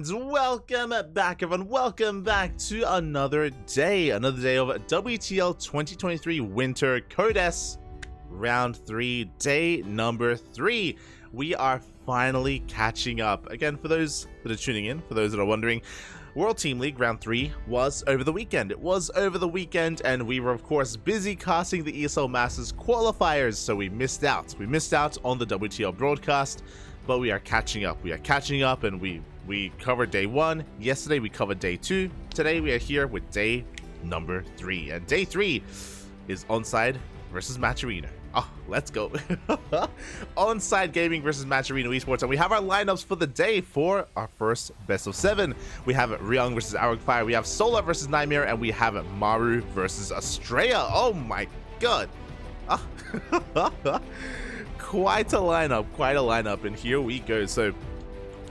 And welcome back, everyone. Welcome back to another day of WTL 2023 Winter Code S Round 3, day number 3. We are finally catching up. Again, for those that are tuning in, for those that are wondering, World Team League Round 3 was over the weekend. It was over the weekend, and we were, of course, busy casting the ESL Masters qualifiers, so we missed out. We missed out on the WTL broadcast, but we are catching up. We are catching up, and we covered day 1. Yesterday, we covered day 2. Today, we are here with day number 3. And day 3 is ONSYDE versus Matcherino. Oh, let's go. ONSYDE Gaming versus Matcherino Esports. And we have our lineups for the day for our first best of 7. We have Ryung versus arrogfire. We have Solar versus Nightmare. And we have Maru versus Astrea. Oh my god. Quite a lineup. And here we go. So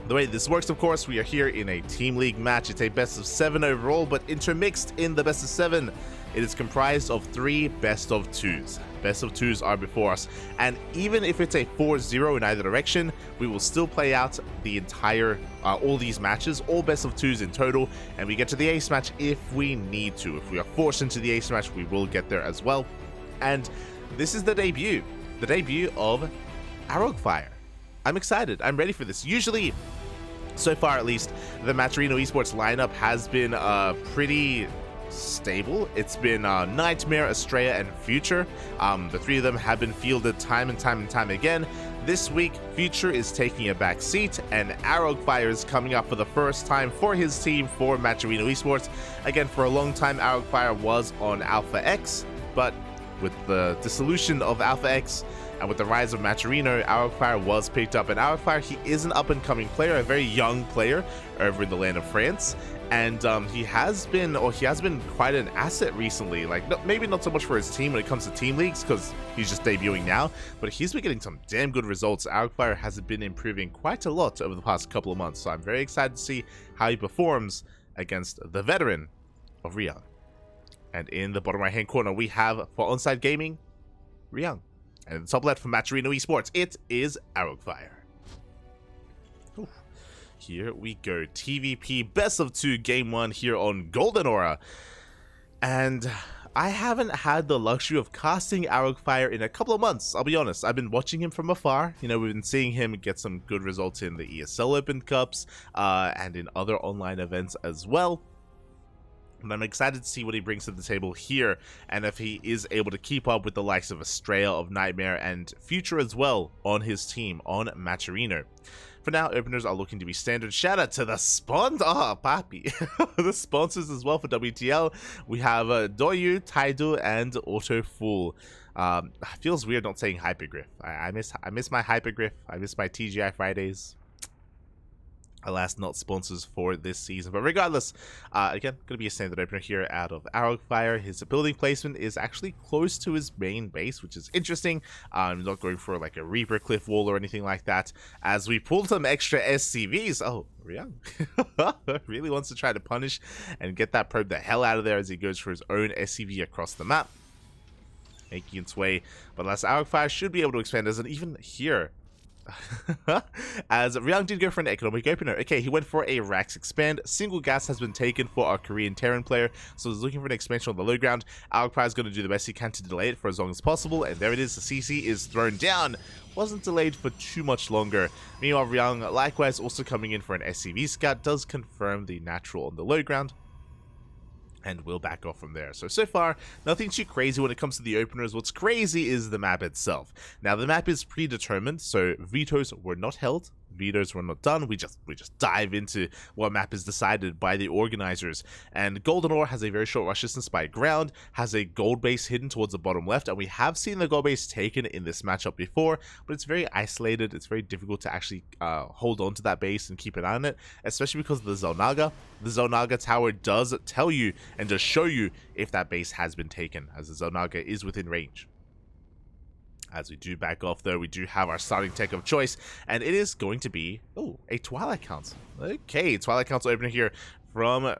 the way this works, of course, we are here in a team league match. It's a best of 7 overall, but intermixed in the best of 7. It is comprised of 3 best of 2s. Best of 2s are before us, and even if it's a 4-0 in either direction, we will still play out the entire, all these matches, all best of 2s in total, and we get to the ace match if we need to. If we are forced into the ace match, we will get there as well. And this is the debut of arrogfire. I'm excited. I'm ready for this. Usually, so far at least, the Matcherino Esports lineup has been pretty stable. It's been Nightmare, Astrea, and Future. The 3 of them have been fielded time and time again. This week, Future is taking a back seat, and arrogfire is coming up for the first time for his team, for Matcherino Esports. Again, for a long time, arrogfire was on Alpha X, but with the dissolution of Alpha X and with the rise of Matcherino, arrogfire was picked up. And arrogfire, he is an up-and-coming player, a very young player over in the land of France. And he has been quite an asset recently. Like, maybe not so much for his team when it comes to team leagues, because he's just debuting now, but he's been getting some damn good results. arrogfire has been improving quite a lot over the past couple of months, so I'm very excited to see how he performs against the veteran of Ryung. And in the bottom right-hand corner, we have, for ONSYDE Gaming, Ryung. And in the top left for Matcherino Esports, it is arrogfire. Ooh. Here we go. TVP Best of 2 Game 1 here on Golden Aura. And I haven't had the luxury of casting arrogfire in a couple of months, I'll be honest. I've been watching him from afar. You know, we've been seeing him get some good results in the ESL Open Cups and in other online events as well. And I'm excited to see what he brings to the table here, and if he is able to keep up with the likes of Astrea, of Nightmare, and Future as well on his team, on Matcherino. For now, openers are looking to be standard. Shout out to the sponsor, papi. The sponsors as well for WTL. We have Doyu, Taidu, and Autofool. Feels weird not saying Hypergriff. I miss my Hypergriff. I miss my TGI Fridays. Alas, not sponsors for this season, but regardless, again, going to be a standard opener here out of arrogfire. His building placement is actually close to his main base, which is interesting. Not going for like a Reaper cliff wall or anything like that, as we pulled some extra SCVs. Oh, Ryung really wants to try to punish and get that probe the hell out of there as he goes for his own SCV across the map, making its way. But alas, arrogfire should be able to expand as an even here. As Ryung did go for an economic opener. Okay, he went for a Rax expand. Single gas has been taken for our Korean Terran player, so he's looking for an expansion on the low ground. arrogfire is going to do the best he can to delay it for as long as possible, and there it is. The CC is thrown down. Wasn't delayed for too much longer. Meanwhile, Ryung, likewise, also coming in for an SCV scout, does confirm the natural on the low ground, and we'll back off from there. So far, nothing too crazy when it comes to the openers. What's crazy is the map itself. Now, the map is predetermined, so vetoes were not held. Vetoes were not done. We just dive into what map is decided by the organizers. And Golden Ore has a very short rush distance by ground, has a gold base hidden towards the bottom left, and we have seen the gold base taken in this matchup before, but it's very isolated. It's very difficult to actually hold on to that base and keep an eye on it, especially because of the Zonaga. The Zonaga tower does tell you and does show you if that base has been taken, as the Zonaga is within range. As we do back off, though, we do have our starting tech of choice, and it is going to be, oh, a Twilight Council. Okay, Twilight Council opener here from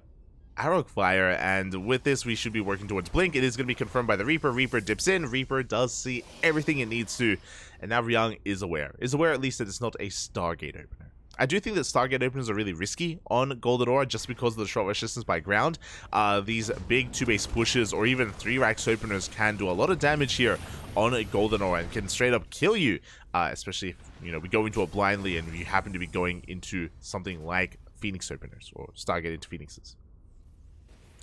arrogfire, and with this, we should be working towards Blink. It is going to be confirmed by the Reaper. Reaper dips in. Reaper does see everything it needs to, and now Ryung is aware at least that it's not a Stargate opener. I do think that Stargate openers are really risky on Golden Aura just because of the short resistance by ground. These big 2-base pushes or even 3-racks openers can do a lot of damage here on a Golden Aura and can straight up kill you, especially if, you know, we go into it blindly and you happen to be going into something like Phoenix openers or Stargate into Phoenixes.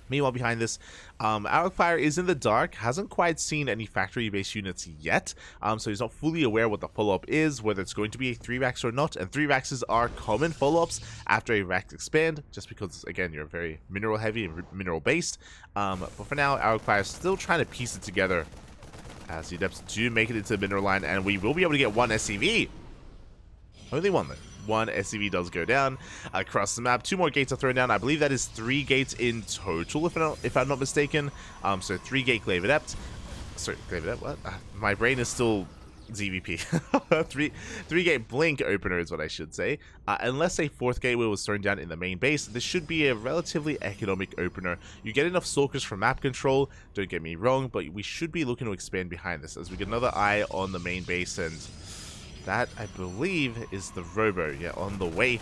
Meanwhile, behind this, arrogfire is in the dark, hasn't quite seen any factory-based units yet, so he's not fully aware what the follow-up is, whether it's going to be a 3-rax or not, and 3-raxes are common follow-ups after a rax expand, just because, again, you're very mineral-heavy and mineral-based, but for now, arrogfire is still trying to piece it together, as the Adepts do make it into the mineral line, and we will be able to get one SCV. Only one, though. One SCV does go down across the map. 2 more gates are thrown down. I believe that is 3 gates in total, if I'm not mistaken. So 3 gate Glaive Adept. Sorry, Glaive Adept, what? My brain is still ZVP. 3 gate Blink opener is what I should say. Unless a 4th gateway was thrown down in the main base, this should be a relatively economic opener. You get enough Stalkers for map control, don't get me wrong, but we should be looking to expand behind this as we get another eye on the main base, and that, I believe, is the Robo, yeah, on the way.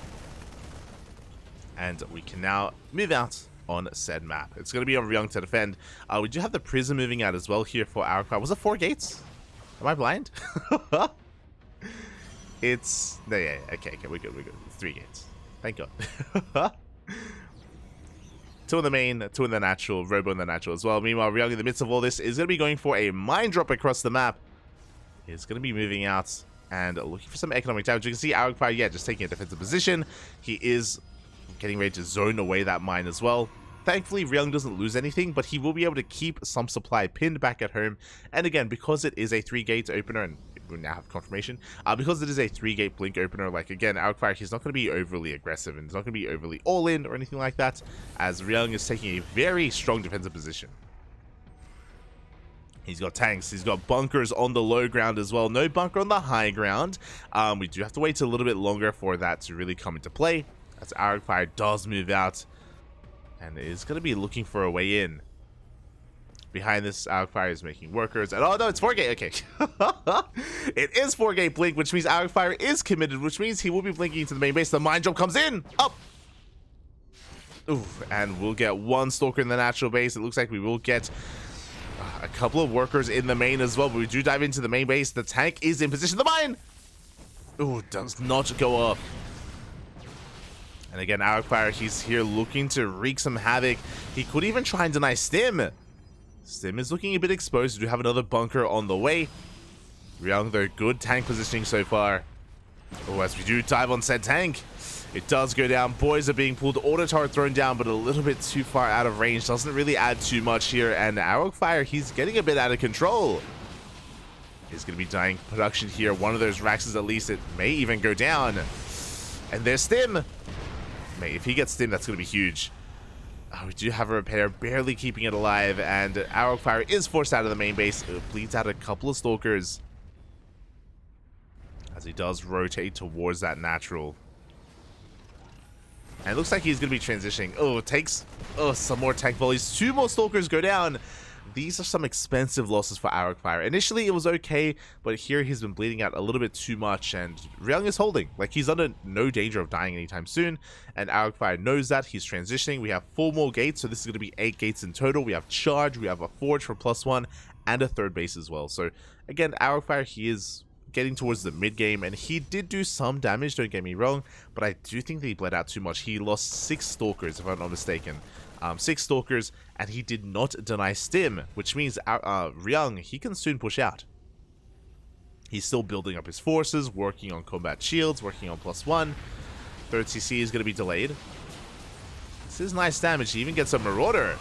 And we can now move out on said map. It's going to be on Ryung to defend. We do have the Prism moving out as well here for arrogfire. Was it 4 gates? Am I blind? It's... No, yeah, okay, we're good. It's 3 gates. Thank God. 2 in the main, 2 in the natural, Robo in the natural as well. Meanwhile, Ryung in the midst of all this is going to be going for a mine drop across the map. He's going to be moving out and looking for some economic damage. You can see arrogfire, yeah, just taking a defensive position. He is getting ready to zone away that mine as well. Thankfully, Ryung doesn't lose anything, but he will be able to keep some supply pinned back at home. And again, because it is a 3-gate opener, and we now have confirmation, because it is a 3-gate blink opener, like, again, arrogfire, he's not going to be overly aggressive, and he's not going to be overly all-in or anything like that, as Ryung is taking a very strong defensive position. He's got tanks, he's got bunkers on the low ground as well. No bunker on the high ground. We do have to wait a little bit longer for that to really come into play, as arrogfire does move out and is going to be looking for a way in. Behind this, arrogfire is making workers, and oh no, it's 4-gate, okay. It is 4-gate blink, which means arrogfire is committed, which means he will be blinking into the main base. The mine drop comes in, up. Ooh, and we'll get 1 stalker in the natural base. It looks like we will get a couple of workers in the main as well, but we do dive into the main base. The tank is in position. The mine! Ooh, does not go up. And again, arrogfire, he's here looking to wreak some havoc. He could even try and deny Stim. Stim is looking a bit exposed. We do have another bunker on the way. Ryung, though, good tank positioning so far. Oh, as we do dive on said tank. It does go down. Boys are being pulled. Auto turret thrown down, but a little bit too far out of range. Doesn't really add too much here. And arrogfire, he's getting a bit out of control. He's going to be dying production here. One of those raxes, at least, it may even go down. And there's Stim. Mate, if he gets Stim, that's going to be huge. Oh, we do have a repair, barely keeping it alive. And arrogfire is forced out of the main base. It bleeds out a couple of stalkers, as he does rotate towards that natural. And it looks like he's going to be transitioning. Oh, it takes some more tank volleys. 2 more stalkers go down. These are some expensive losses for arrogfire. Initially, it was okay, but here he's been bleeding out a little bit too much, and Ryung is holding. Like, he's under no danger of dying anytime soon, and arrogfire knows that. He's transitioning. We have 4 more gates, so this is going to be 8 gates in total. We have charge, we have a forge for +1, and a 3rd base as well. So, again, arrogfire, he is getting towards the mid game, and he did do some damage, don't get me wrong, but I do think that he bled out too much. He lost 6 stalkers, if I'm not mistaken. 6 stalkers, and he did not deny Stim, which means Ryung, he can soon push out. He's still building up his forces, working on combat shields, working on +1. 3rd CC is going to be delayed. This is nice damage. He even gets a Marauder.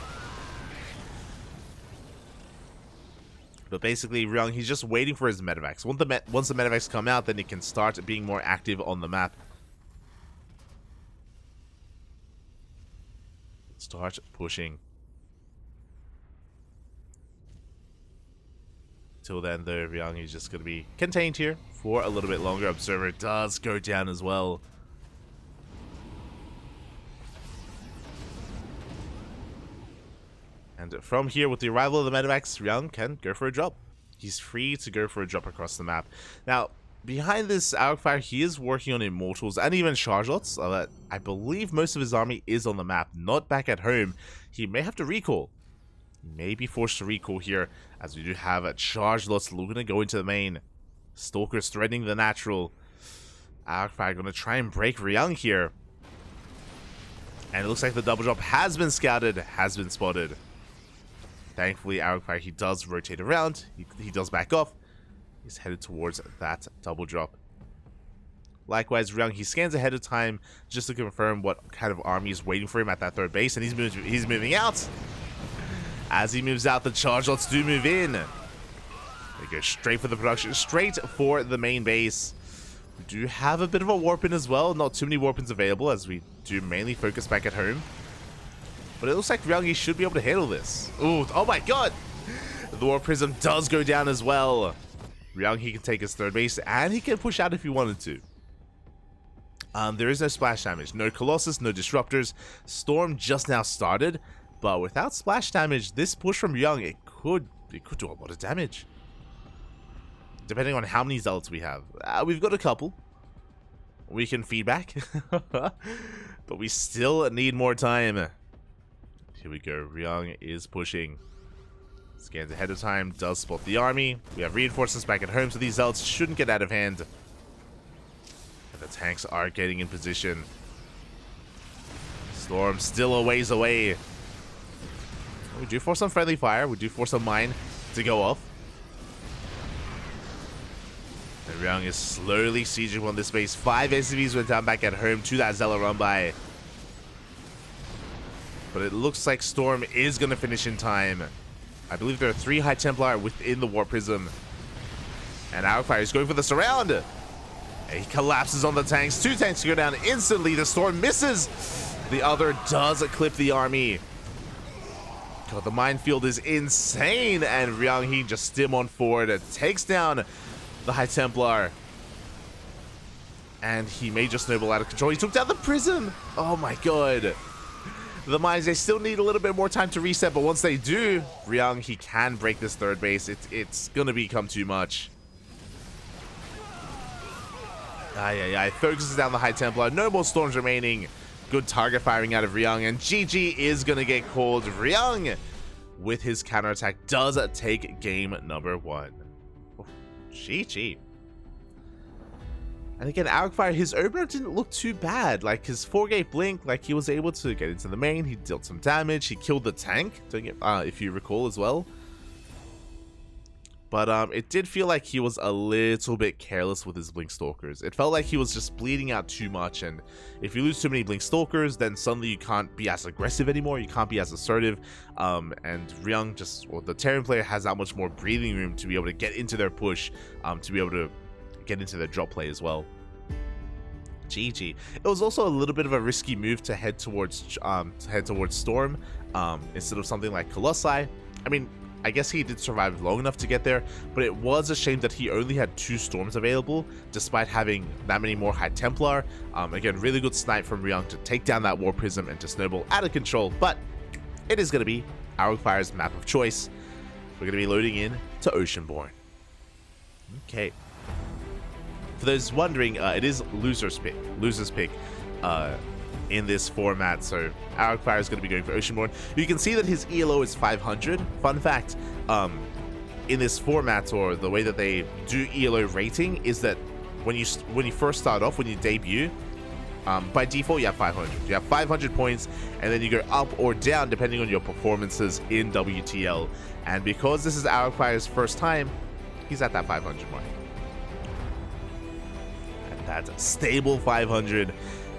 But basically, Ryung, he's just waiting for his medevacs. Once the medevacs come out, then he can start being more active on the map. Start pushing. Till then, though, Ryung is just going to be contained here for a little bit longer. Observer does go down as well. And from here, with the arrival of the medevacs, Ryung can go for a drop. He's free to go for a drop across the map. Now, behind this arrogfire, he is working on immortals and even chargelots. I believe most of his army is on the map, not back at home. He may have to recall. He may be forced to recall here, as we do have a chargelots looking to go into the main. Stalkers threatening the natural. arrogfire going to try and break Ryung here. And it looks like the double drop has been scouted, has been spotted. Thankfully, arrogfire, he does rotate around. He does back off. He's headed towards that double drop. Likewise, Ryung, he scans ahead of time just to confirm what kind of army is waiting for him at that third base, and he's moving out. As he moves out, the chargelots do move in. They go straight for the production, straight for the main base. We do have a bit of a warp-in as well. Not too many warp-ins available, as we do mainly focus back at home. But it looks like Ryung, he should be able to handle this. Ooh, oh my god! The warp prism does go down as well. Ryung, he can take his third base, and he can push out if he wanted to. There is no splash damage, no Colossus, no disruptors. Storm just now started, but without splash damage, this push from Ryung, it could do a lot of damage. Depending on how many zealots we have. We've got a couple. We can feedback. But we still need more time. Here we go. Ryung is pushing. Scans ahead of time. Does spot the army. We have reinforcements back at home, so these zealots shouldn't get out of hand. And the tanks are getting in position. Storm still a ways away. We do force some friendly fire. We do force some mine to go off. And Ryung is slowly sieging on this base. 5 SCVs went down back at home to that Zealot run by. But it looks like Storm is going to finish in time. I believe there are 3 High Templar within the Warp Prism. And arrogfire is going for the surround. And he collapses on the tanks. 2 tanks go down instantly. The Storm misses. The other does clip the army. God, the minefield is insane. And Ryung, he just stim on forward. It takes down the High Templar. And he may just snowball out of control. He took down the prism. Oh my god. The mines, they still need a little bit more time to reset, but once they do, Ryung, he can break this third base. It's gonna become too much. Focuses down the High Templar. No more storms remaining. Good target firing out of Ryung, and GG is gonna get called. Ryung, with his counterattack, does take game number 1. Oh, GG. And again, arrogfire, his opener didn't look too bad. Like, his 4-gate blink, like, he was able to get into the main. He dealt some damage. He killed the tank, if you recall as well. But it did feel like he was a little bit careless with his Blink Stalkers. It felt like he was just bleeding out too much, and if you lose too many Blink Stalkers, then suddenly you can't be as aggressive anymore, you can't be as assertive, and Ryung the Terran player has that much more breathing room to be able to get into their push, to be able to get into their drop play as well. GG. It was also a little bit of a risky move to head towards Storm, instead of something like Colossi. I mean, I guess he did survive long enough to get there, but it was a shame that he only had 2 Storms available, despite having that many more High Templar. Again, really good snipe from Ryung to take down that War Prism and to snowball out of control, but it is going to be arrogfire's map of choice. We're going to be loading in to Oceanborn. Okay. For those wondering, it is loser's pick in this format, so arrogfire is going to be going for Oceanborn. You can see that his ELO is 500. Fun fact, in this format, or the way that they do ELO rating, is that when you first start off, when you debut, by default you have 500. You have 500 points, and then you go up or down depending on your performances in WTL. And because this is arrogfire's first time, he's at that 500 mark. That's stable 500,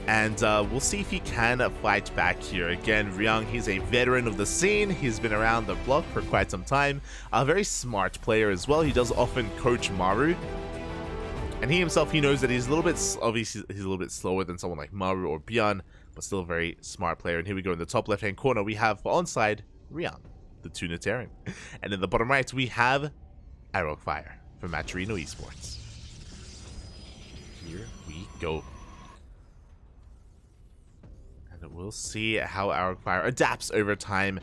and we'll see if he can fight back here. Again, Ryung, he's a veteran of the scene. He's been around the block for quite some time. A very smart player as well. He does often coach Maru, and he himself, he knows that he's a little bit, obviously he's a little bit slower than someone like Maru or Bjorn, but still a very smart player. And here we go in the top left hand corner, we have for ONSYDE Ryung, the Tunitarian, and in the bottom right we have arrogfire from Matcherino Esports. Here we go. And we'll see how arrogfire adapts over time.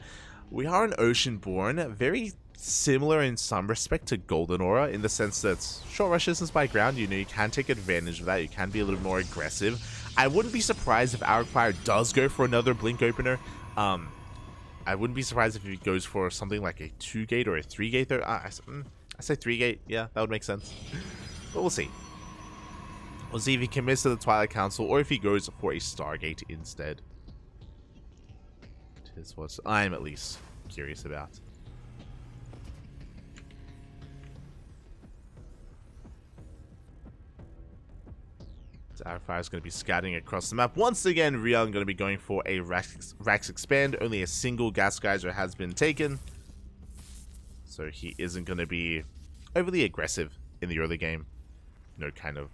We are an Oceanborn, very similar in some respect to Golden Aura, in the sense that short rush distance by ground, you know, you can take advantage of that. You can be a little more aggressive. I wouldn't be surprised if arrogfire does go for another blink opener. I wouldn't be surprised if he goes for something like a 2-gate or a 3-gate though. I say 3-gate, yeah, that would make sense. But we'll see. We'll see if he commits to the Twilight Council or if he goes for a Stargate instead. It is what I'm at least curious about. Arrogfire is going to be scouting across the map. Once again, Ryung going to be going for a Rax Expand. Only a single Gas Geyser has been taken. So he isn't going to be overly aggressive in the early game. No kind of,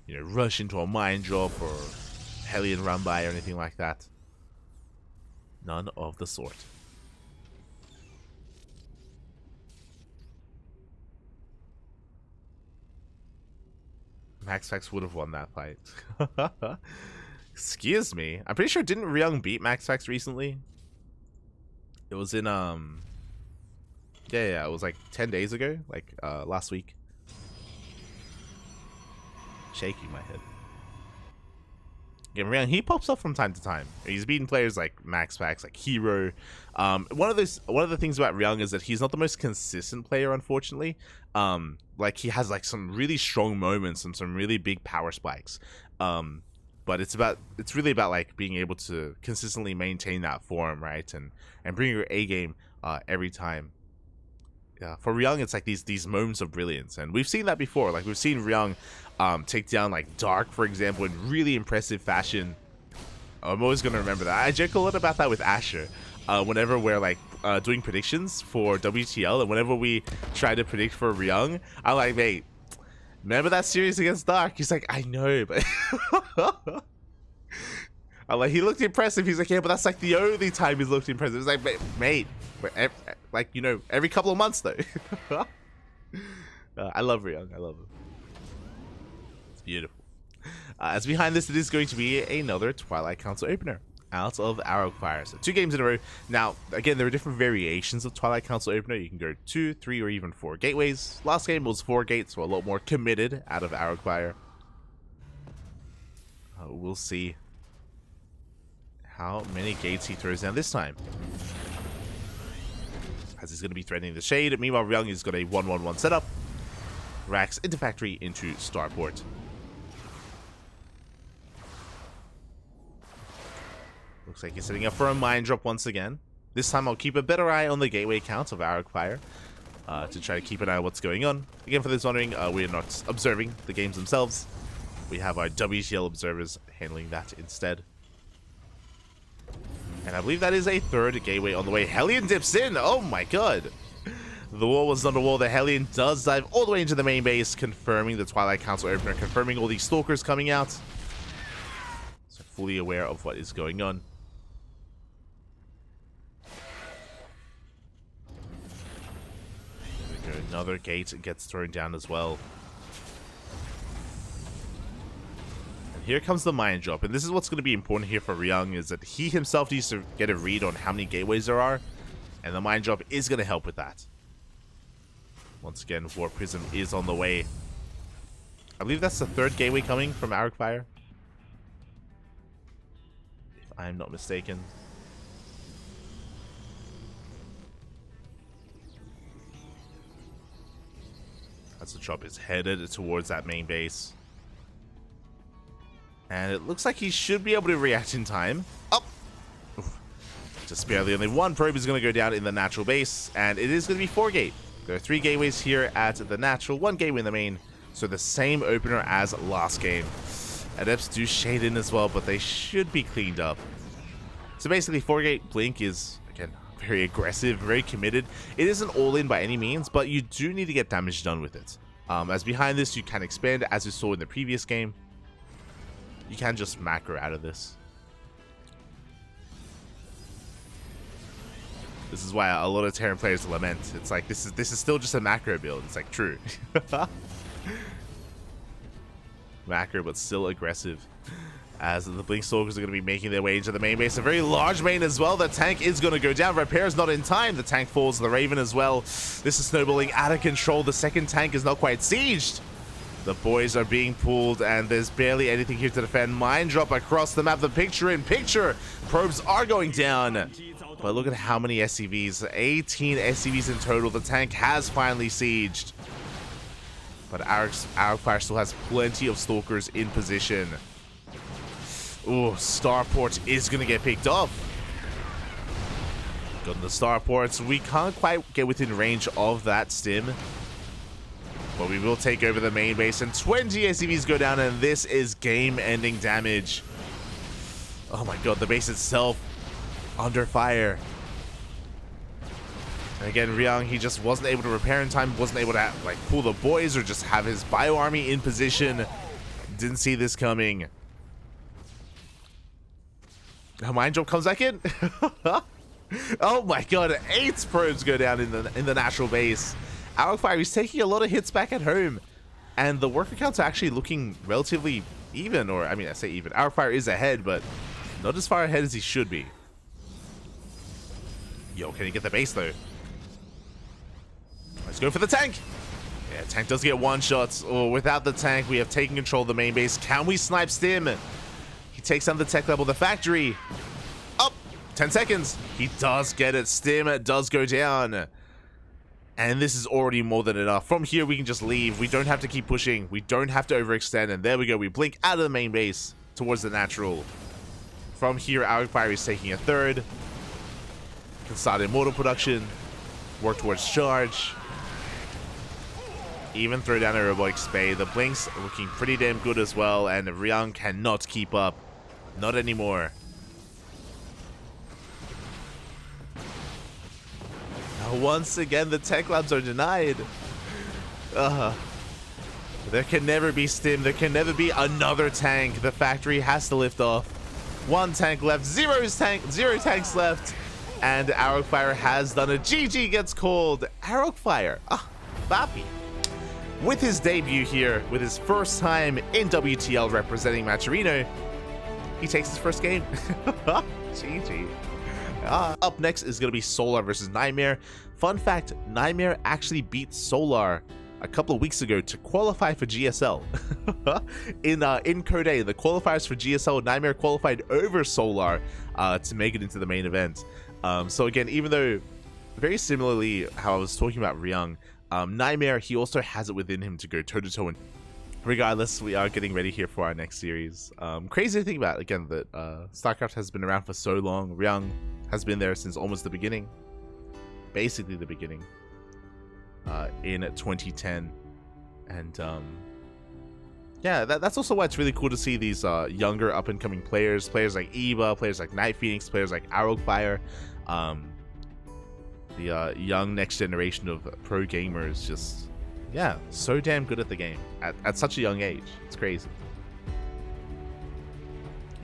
you know, rush into a Mind Drop or Hellion Run By or anything like that. None of the sort. MaxFax would have won that fight. Excuse me. I'm pretty sure didn't Ryung beat MaxFax recently? It was in yeah, it was like 10 days ago, like last week. Shaking my head. Again, Ryung, he pops up from time to time. He's beaten players like MaxFax, like Hero. One of the things about Ryung is that he's not the most consistent player, unfortunately. Like he has like some really strong moments and some really big power spikes. But it's really about like being able to consistently maintain that form, right? And bring your A game every time. Yeah, for Ryung, it's like these moments of brilliance, and we've seen that before. Like we've seen Ryung take down like Dark, for example, in really impressive fashion. I'm always gonna remember that. I joke a lot about that with Asher. Whenever we're like doing predictions for WTL, and whenever we try to predict for Ryung, I'm like, mate, remember that series against Dark? He's like, I know, but I'm like, he looked impressive. He's like, yeah, but that's like the only time he's looked impressive. It's like, mate, like, you know, every couple of months though. I love Ryung. I love him. It's beautiful. As behind this, it is going to be another Twilight Council opener out of arrogfire. So 2 games in a row. Now, again, there are different variations of Twilight Council opener. You can go 2, 3, or even 4 gateways. Last game was 4 gates, so a lot more committed out of arrogfire. We'll see how many gates he throws down this time, as he's going to be threatening the Shade. Meanwhile, Ryung has got a 1-1-1 setup. Rax into Factory into Starport. Looks like he's setting up for a Mind Drop once again. This time I'll keep a better eye on the gateway count of arrogfire to try to keep an eye on what's going on. Again, for those wondering, we're not observing the games themselves. We have our WTL observers handling that instead. And I believe that is a 3rd gateway on the way. Hellion dips in. Oh my god. The wall was not a wall. The Hellion does dive all the way into the main base, confirming the Twilight Council opener, confirming all these Stalkers coming out. So fully aware of what is going on. There we go. Another gate gets thrown down as well. Here comes the Mind Drop, and this is what's going to be important here for Ryung, is that he himself needs to get a read on how many gateways there are, and the Mind Drop is going to help with that. Once again, War Prism is on the way. I believe that's the 3rd gateway coming from arrogfire, if I'm not mistaken. As the drop is headed towards that main base. And it looks like he should be able to react in time. Oh! Just barely. Only 1 probe is going to go down in the natural base. And it is going to be 4 gate. There are 3 gateways here at the natural. 1 gateway in the main. So the same opener as last game. Adepts do shade in as well, but they should be cleaned up. So basically 4 gate blink is, again, very aggressive, very committed. It isn't all in by any means, but you do need to get damage done with it. As behind this, you can expand, as you saw in the previous game. You can just macro out of this. This is why a lot of Terran players lament. It's like, this is still just a macro build. It's like, true. Macro, but still aggressive. as the Blink Stalkers are going to be making their way into the main base. A very large main as well. The tank is going to go down. Repair's not in time. The tank falls. The Raven as well. This is snowballing out of control. The second tank is not quite sieged. The boys are being pulled, and there's barely anything here to defend. Mine drop across the map. The picture-in-picture probes are going down. But look at how many SCVs. 18 SCVs in total. The tank has finally sieged. But arrogfire still has plenty of Stalkers in position. Ooh, Starport is going to get picked off. Got the Starports. We can't quite get within range of that stim. But we will take over the main base, and 20 SCVs go down, and this is game-ending damage. Oh my god, the base itself under fire. And again, Ryung, he just wasn't able to repair in time, wasn't able to like pull the boys or just have his bio army in position. Didn't see this coming. Mine drop comes back in. Oh my god, 8 probes go down in the natural base. arrogfire is taking a lot of hits back at home, and the worker counts are actually looking relatively even, or I mean, I say even. arrogfire is ahead, but not as far ahead as he should be. Yo, can he get the base though? Let's go for the tank. Yeah, tank does get one shot. Oh, without the tank, we have taken control of the main base. Can we snipe Stim? He takes down the tech level, the factory. Up, 10 seconds. He does get it. Stim does go down. And this is already more than enough. From here, we can just leave. We don't have to keep pushing. We don't have to overextend. And there we go. We blink out of the main base towards the natural. From here, arrogfire is taking a third. Can start immortal production. Work towards charge. Even throw down a robotic spade. The blinks are looking pretty damn good as well. And Ryung cannot keep up. Not anymore. Once again, the tech labs are denied. There can never be Stim. There can never be another tank. The factory has to lift off. 1 tank left. 0 tanks left. And arrogfire has done it. GG gets called. arrogfire. Bappy. With his debut here, with his first time in WTL representing Matcherino, he takes his first game. GG. Up next is going to be Solar versus Nightmare. Fun fact, Nightmare actually beat Solar a couple of weeks ago to qualify for GSL. in Code A, the qualifiers for GSL, Nightmare qualified over Solar to make it into the main event. So again, even though very similarly how I was talking about Ryung, Nightmare, he also has it within him to go toe-to-toe. And regardless, we are getting ready here for our next series. Crazy to think about, again, that StarCraft has been around for so long. Ryung has been there since almost the beginning. Basically the beginning. In 2010. And yeah, that's also why it's really cool to see these younger up-and-coming players. Players like Eva, players like Night Phoenix, players like arrogfire. The young next generation of pro gamers just, yeah, so damn good at the game at such a young age. It's crazy.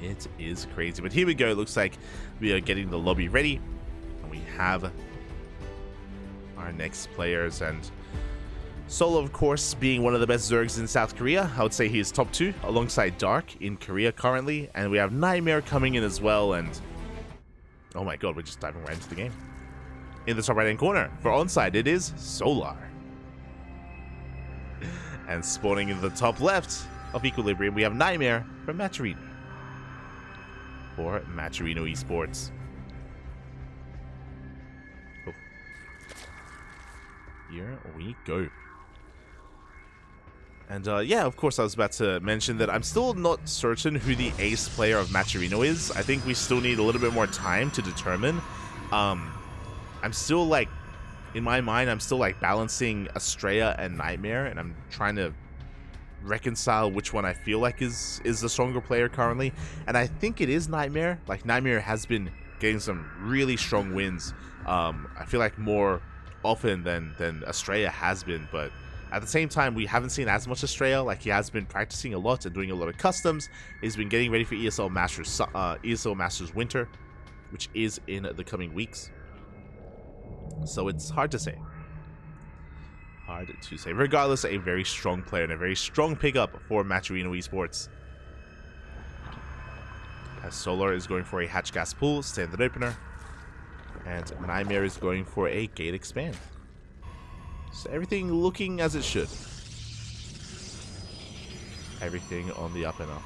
It is crazy. But here we go. It looks like we are getting the lobby ready. And we have our next players. And Solo, of course, being one of the best Zergs in South Korea. I would say he is top 2 alongside Dark in Korea currently. And we have Nightmare coming in as well. And oh my god, we're just diving right into the game. In the top right hand corner for ONSYDE, it is Solar. And spawning in the top left of Equilibrium, we have Nightmare from Matcherino. For Matcherino Esports. Oh. Here we go. And yeah, of course, I was about to mention that I'm still not certain who the ace player of Matcherino is. I think we still need a little bit more time to determine. I'm still like, in my mind, I'm still like balancing Astrea and Nightmare, and I'm trying to reconcile which one I feel like is the stronger player currently. And I think it is Nightmare. Like, Nightmare has been getting some really strong wins. I feel like more often than Astrea has been, but at the same time, we haven't seen as much Astrea. Like, he has been practicing a lot and doing a lot of customs. He's been getting ready for ESL Masters Winter, which is in the coming weeks. So it's hard to say. Hard to say. Regardless, a very strong player and a very strong pickup for Matcherino Esports. As Solar is going for a hatch gas pull, standard opener. And Nightmare is going for a gate expand. So everything looking as it should. Everything on the up and up.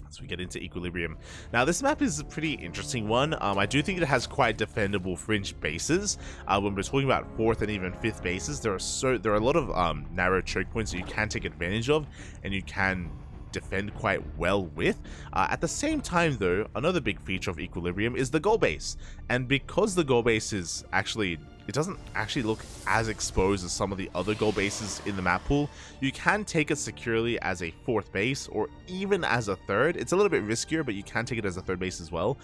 As we get into Equilibrium. Now this map is a pretty interesting one. I do think it has quite defendable fringe bases. When we're talking about 4th and even 5th bases, there are a lot of narrow choke points that you can take advantage of and you can defend quite well with. At the same time though, another big feature of Equilibrium is the goal base. And because the goal base is actually, it doesn't actually look as exposed as some of the other goal bases in the map pool, you can take it securely as a 4th base or even as a 3rd. It's a little bit riskier, but you can take it as a 3rd base as well.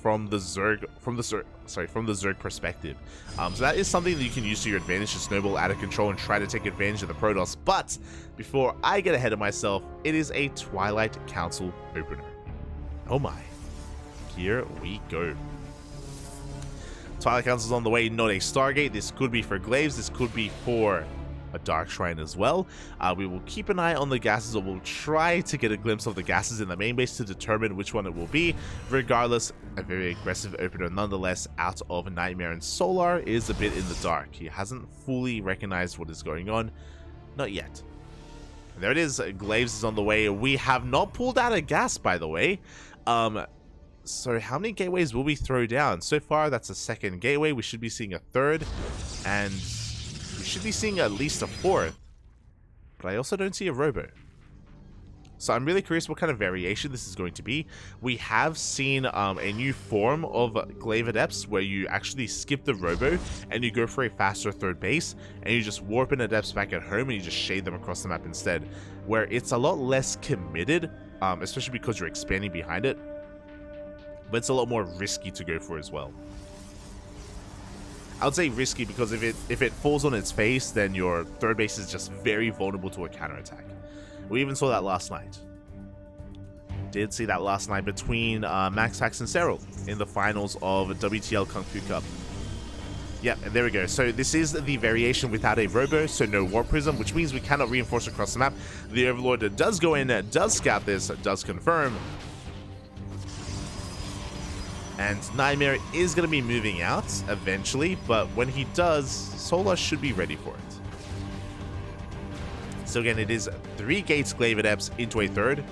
From the Zerg perspective. So that is something that you can use to your advantage to snowball out of control and try to take advantage of the Protoss. But before I get ahead of myself, it is a Twilight Council opener. Oh my. Here we go. Twilight Council's on the way, not a Stargate. This could be for Glaives, this could be for a Dark Shrine as well. We will keep an eye on the gases, or we'll try to get a glimpse of the gases in the main base to determine which one it will be. Regardless, a very aggressive opener nonetheless out of Nightmare, and Solar is a bit in the dark. He hasn't fully recognized what is going on. Not yet. And there it is, Glaives is on the way. We have not pulled out a gas, by the way. So how many gateways will we throw down? So far, that's a 2nd gateway. We should be seeing a 3rd, and we should be seeing at least a 4th. But I also don't see a robo. So I'm really curious what kind of variation this is going to be. We have seen a new form of Glaive Adepts where you actually skip the robo and you go for a faster 3rd base and you just warp in Adepts back at home and you just shade them across the map instead. Where it's a lot less committed, especially because you're expanding behind it. But it's a lot more risky to go for as well. I would say risky because if it falls on its face, then your 3rd base is just very vulnerable to a counterattack. We even saw that last night. Did see that last night between Max Pax and Cyril in the finals of WTL Kung Fu Cup. Yep, and there we go. So this is the variation without a robo, so no Warp Prism, which means we cannot reinforce across the map. The Overlord does go in, does scout this, does confirm. And Nightmare is going to be moving out eventually, but when he does, Solar should be ready for it. So again, it is 3 gates Glaive Adepts into a 3rd.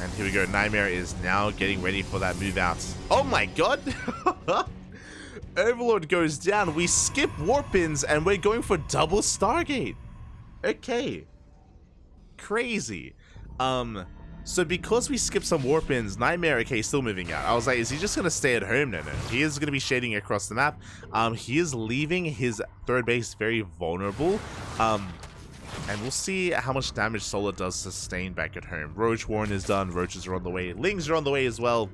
And here we go, Nightmare is now getting ready for that move out. Oh my god! Overlord goes down, we skip Warp-ins, and we're going for double Stargate. Okay. Crazy. So because we skipped some warp-ins, Nightmare, okay, still moving out. I was like, is he just going to stay at home? No. He is going to be shading across the map. He is leaving his 3rd base very vulnerable. And we'll see how much damage Solar does sustain back at home. Roach Warren is done. Roaches are on the way. Lings are on the way as well.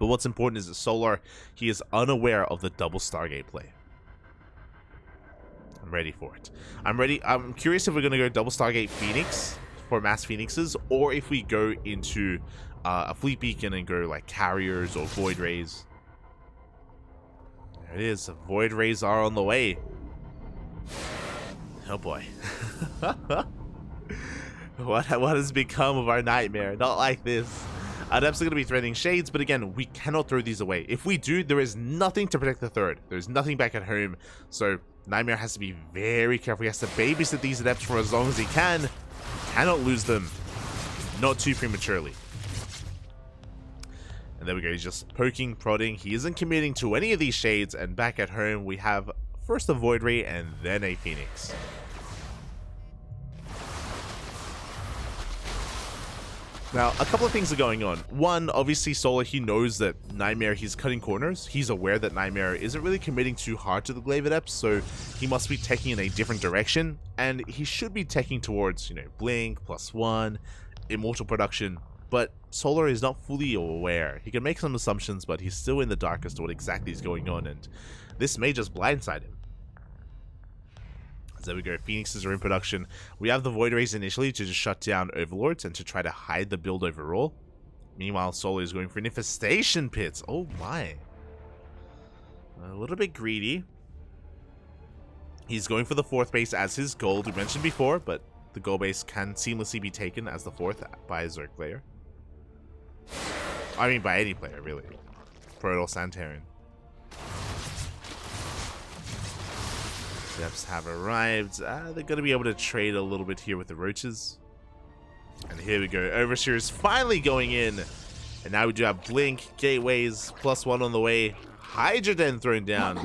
But what's important is that Solar, he is unaware of the double Stargate play. I'm ready for it. I'm ready. I'm curious if we're going to go double Stargate Phoenix for mass Phoenixes, or if we go into a Fleet Beacon and go like Carriers or Void Rays. There it is. Void Rays are on the way. Oh boy. What has become of our Nightmare? Not like this. Adepts are going to be threatening Shades, but again, we cannot throw these away. If we do, there is nothing to protect the 3rd. There's nothing back at home, so Nightmare has to be very careful. He has to babysit these Adepts for as long as he can. Cannot lose them, not too prematurely. And there we go, he's just poking, prodding. He isn't committing to any of these Shades, and back at home we have first a Void Ray and then a Phoenix. Now, a couple of things are going on. One, obviously Solar, he knows that Nightmare, he's cutting corners. He's aware that Nightmare isn't really committing too hard to the Glaive Adepts, so he must be taking in a different direction. And he should be taking towards, you know, Blink, +1, Immortal Production. But Solar is not fully aware. He can make some assumptions, but he's still in the dark as to what exactly is going on, and this may just blindside him. There we go, Phoenixes are in production. We have the Void Rays initially to just shut down Overlords and to try to hide the build overall. Meanwhile, Solar is going for an Infestation Pits. Oh my. A little bit greedy. He's going for the 4th base as his gold, we mentioned before, but the gold base can seamlessly be taken as the 4th by a Zerg player. I mean, by any player, really. Proto or Santeran. Depths have arrived. They're going to be able to trade a little bit here with the roaches. And here we go. Overseer is finally going in. And now we do have Blink, Gateways, +1 on the way. Hydra Den thrown down.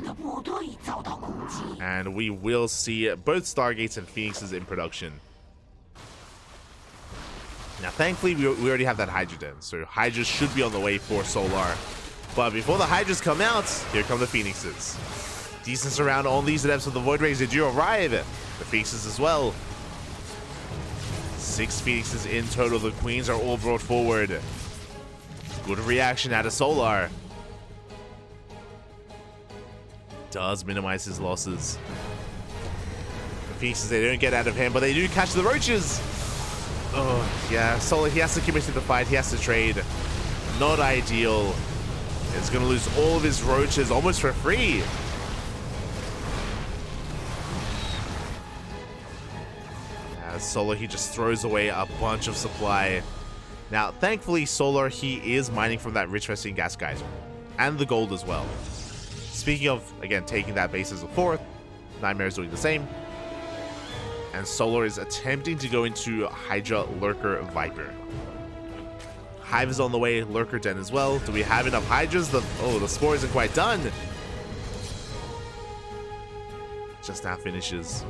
And we will see both Stargates and Phoenixes in production. Now, thankfully, we already have that Hydra Den. So Hydras should be on the way for Solar. But before the Hydras come out, here come the Phoenixes. Decent surround on these depths of the Void Rays. They do arrive. The Phoenixes as well. 6 Phoenixes in total. The Queens are all brought forward. Good reaction out of Solar. Does minimize his losses. The Phoenixes, they don't get out of hand, but they do catch the roaches. Oh, yeah. Solar, he has to commit to the fight. He has to trade. Not ideal. He's going to lose all of his roaches almost for free. As Solar, he just throws away a bunch of supply. Now, thankfully, Solar, he is mining from that rich resting gas geyser. And the gold as well. Speaking of, again, taking that base as a 4th, Nightmare is doing the same. And Solar is attempting to go into Hydra, Lurker, Viper. Hive is on the way, Lurker Den as well. Do we have enough Hydras? The Spore isn't quite done. Just now finishes.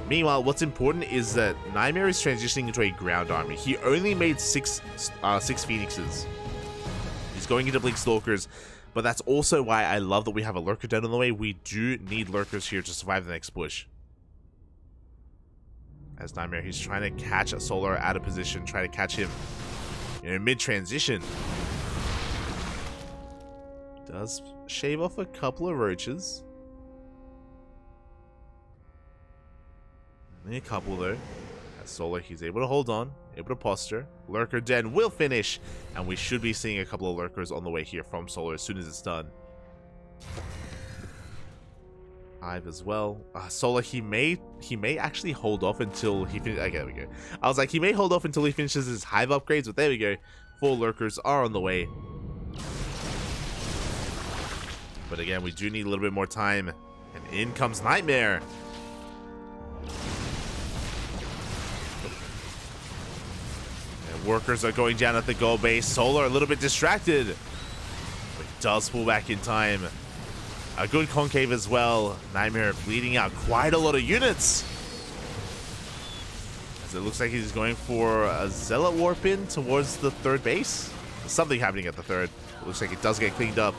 Meanwhile, what's important is that Nightmare is transitioning into a ground army. He only made six Phoenixes. He's going into Blink Stalkers. But that's also why I love that we have a Lurker Den on the way. We do need Lurkers here to survive the next push. As Nightmare, he's trying to catch a Solar out of position, try to catch him mid-transition. Does shave off a couple of roaches. Only a couple though. As Solar, he's able to hold on, able to posture. Lurker Den will finish, and we should be seeing a couple of Lurkers on the way here from Solar as soon as it's done. Hive as well. Solar, he may actually hold off until he finishes. Okay, there we go. I was like, he may hold off until he finishes his Hive upgrades, but there we go. 4 Lurkers are on the way. But again, we do need a little bit more time. And in comes Nightmare. And workers are going down at the gold base. Solar a little bit distracted. But does pull back in time. A good concave as well. Nightmare bleeding out quite a lot of units. As it looks like he's going for a Zealot Warp in towards the 3rd base. There's something happening at the 3rd. It looks like it does get cleaned up.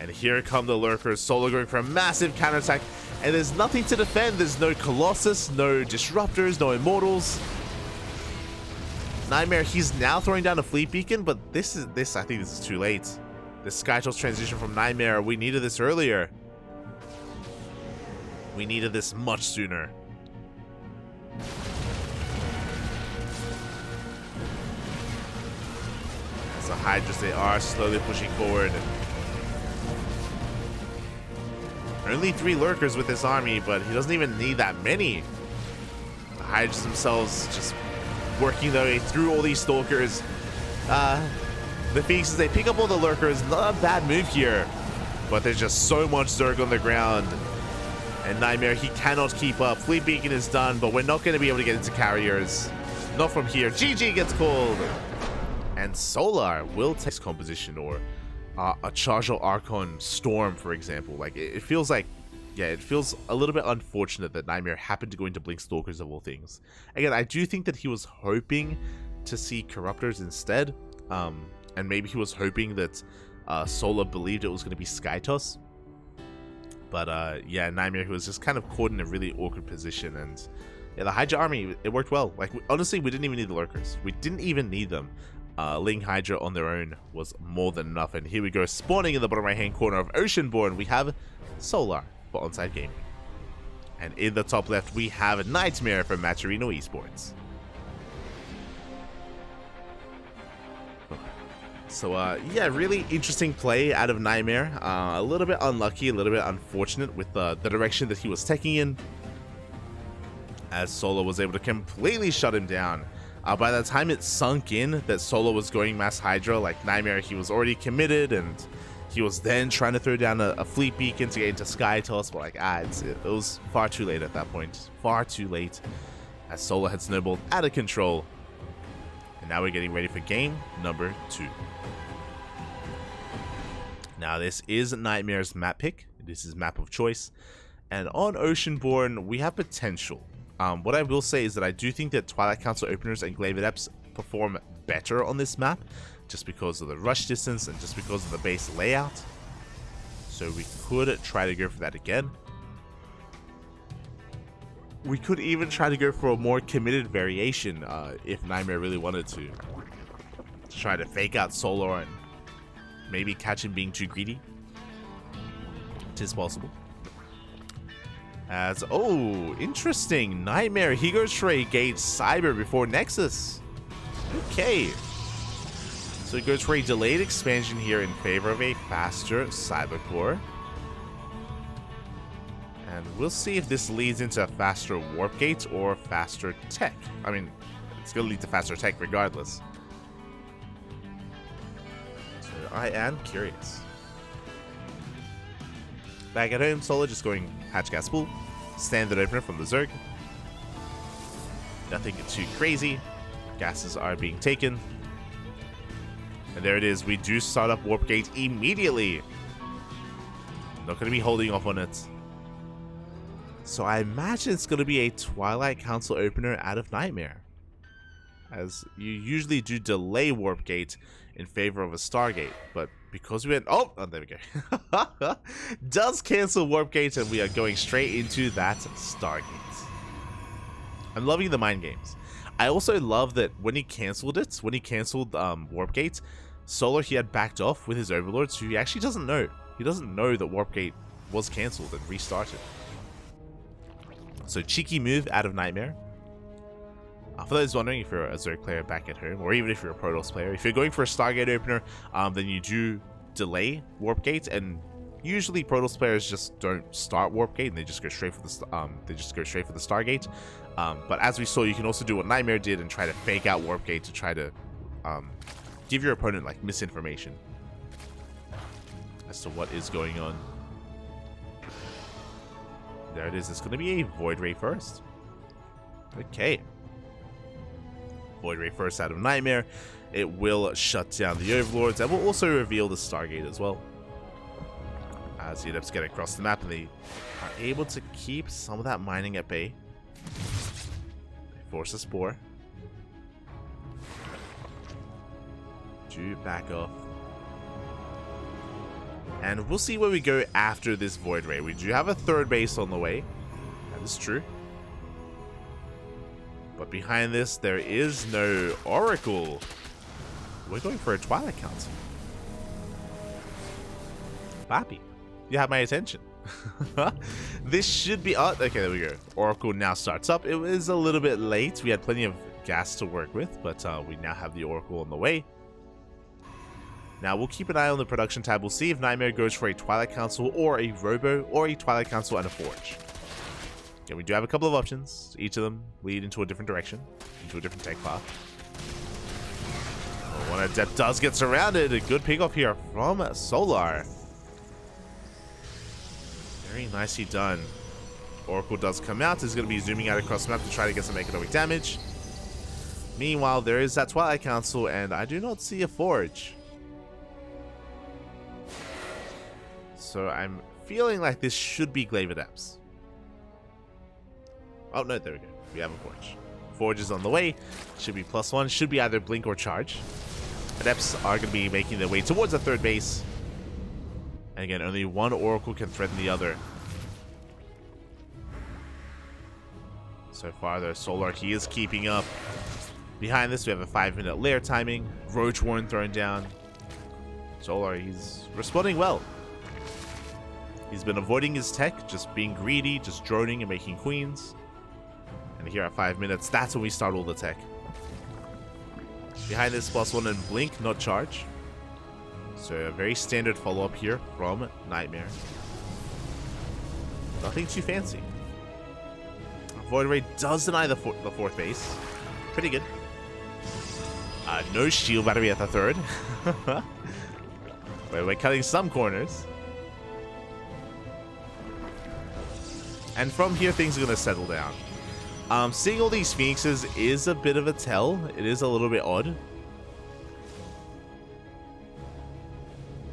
And here come the Lurkers. Solar going for a massive counterattack. And there's nothing to defend. There's no Colossus, no Disruptors, no Immortals. Nightmare, he's now throwing down a Fleet Beacon, but I think this is too late. The Skytoss transition from Nightmare, we needed this earlier. We needed this much sooner. As the Hydras, they are slowly pushing forward. Only 3 Lurkers with this army, but he doesn't even need that many. The Hydras themselves just working their way through all these Stalkers. The Phoenixes, they pick up all the Lurkers. Not a bad move here. But there's just so much Zerg on the ground. And Nightmare, he cannot keep up. Fleet Beacon is done, but we're not going to be able to get into carriers. Not from here. GG gets called. And Solar will take this composition, or a Chargel Archon Storm, for example. Like, it feels like, yeah, it feels a little bit unfortunate that Nightmare happened to go into Blink Stalkers of all things. Again, I do think that he was hoping to see Corruptors instead. And maybe he was hoping that Solar believed it was going to be Skytoss. But yeah, Nightmare, who was just kind of caught in a really awkward position. And yeah, the Hydra army, it worked well. Like, honestly, we didn't even need the Lurkers. We didn't even need them. Ling Hydra on their own was more than enough. And here we go, spawning in the bottom right hand corner of Oceanborn, we have Solar for ONSYDE Gaming. And in the top left, we have Nightmare from Matcherino Esports. So, yeah, really interesting play out of Nightmare. A little bit unlucky, a little bit unfortunate with the direction that he was taking in, as Solo was able to completely shut him down. By the time it sunk in that Solo was going Mass Hydra, like Nightmare, he was already committed, and he was then trying to throw down a fleet beacon to get into Sky Toss, but like, it was far too late at that point. Far too late, as Solo had snowballed out of control. And now we're getting ready for game number 2. Now this is Nightmare's map pick. This is map of choice. And on Oceanborn, we have potential. What I will say is that I do think that Twilight Council openers and Glaive Adepts perform better on this map, just because of the rush distance and just because of the base layout. So we could try to go for that again. We could even try to go for a more committed variation if Nightmare really wanted to try to fake out Solo and maybe catch him being too greedy. It is possible. As, oh, interesting. Nightmare, he goes for a Gate Cyber before Nexus. Okay. So he goes for a delayed expansion here in favor of a faster Cyber Core. And we'll see if this leads into a faster Warp Gate or faster tech. I mean, it's going to lead to faster tech regardless. So I am curious. Back at home, Solo just going Hatch Gas Pool. Standard opener from the Zerg. Nothing too crazy. Gases are being taken. And there it is. We do start up Warp Gate immediately. Not going to be holding off on it. So I imagine it's going to be a Twilight Council opener out of Nightmare, as you usually do delay Warp Gate in favor of a Stargate, but because we went, oh there we go, does cancel Warp Gate, and we are going straight into that Stargate. I'm loving the mind games. I also love that when he canceled it, when he canceled Warp Gate, Solo, he had backed off with his overlords, who he actually doesn't know. He doesn't know that Warp Gate was cancelled and restarted. So cheeky move out of Nightmare. For those wondering, if you're a Zerg player back at home, or even if you're a Protoss player, if you're going for a Stargate opener, then you do delay Warp Gate, and usually Protoss players just don't start Warp Gate and they just go straight for the Stargate. But as we saw, you can also do what Nightmare did and try to fake out Warp Gate to try to give your opponent like misinformation as to what is going on. There it is. It's going to be a Void Ray first. Okay. Void Ray first out of Nightmare. It will shut down the Overlords and will also reveal the Stargate as well. As the Adepts get across the map, and they are able to keep some of that mining at bay. They force a Spore to back off. And we'll see where we go after this Void Ray. We do have a third base on the way. That is true. But behind this, there is no Oracle. We're going for a Twilight Council. Papi, you have my attention. This should be... oh, okay, there we go. Oracle now starts up. It was a little bit late. We had plenty of gas to work with, but we now have the Oracle on the way. Now, we'll keep an eye on the production tab. We'll see if Nightmare goes for a Twilight Council or a Robo or a Twilight Council and a Forge. Okay, we do have a couple of options. Each of them lead into a different direction, into a different tech path. Oh, one Adept does get surrounded. A good pick off here from Solar. Very nicely done. Oracle does come out. Is going to be zooming out across the map to try to get some economic damage. Meanwhile, there is that Twilight Council, and I do not see a Forge. So I'm feeling like this should be Glaive Adepts. Oh, no, there we go. We have a Forge. Forge is on the way. Should be +1. Should be either Blink or Charge. Adepts are going to be making their way towards the third base. And again, only one Oracle can threaten the other. So far, though, Solar, he is keeping up. Behind this, we have a 5-minute lair timing. Roach Warren thrown down. Solar, he's responding well. He's been avoiding his tech, just being greedy, just droning and making queens. And here at 5 minutes, that's when we start all the tech. Behind this, +1 and Blink, not Charge. So a very standard follow-up here from Nightmare. Nothing too fancy. Void Ray does deny the fourth base. Pretty good. No shield battery at the third. We're cutting some corners. And from here, things are going to settle down. Seeing all these Phoenixes is a bit of a tell. It is a little bit odd.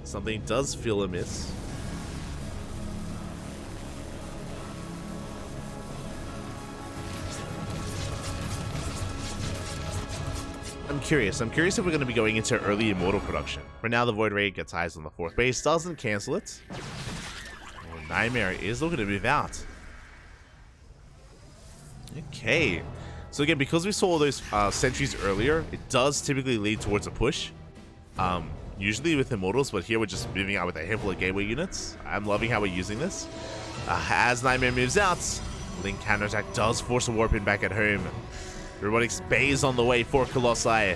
Something does feel amiss. I'm curious if we're going to be going into early Immortal production. For now, the Void Ray gets eyes on the fourth base, doesn't cancel it. Oh, Nightmare is looking to move out. Okay. So again, because we saw those sentries earlier, it does typically lead towards a push. Usually with Immortals, but here we're just moving out with a handful of gateway units. I'm loving how we're using this. As Nightmare moves out, Link counterattack does force a warp in back at home. Robotics Bay's on the way for Colossi.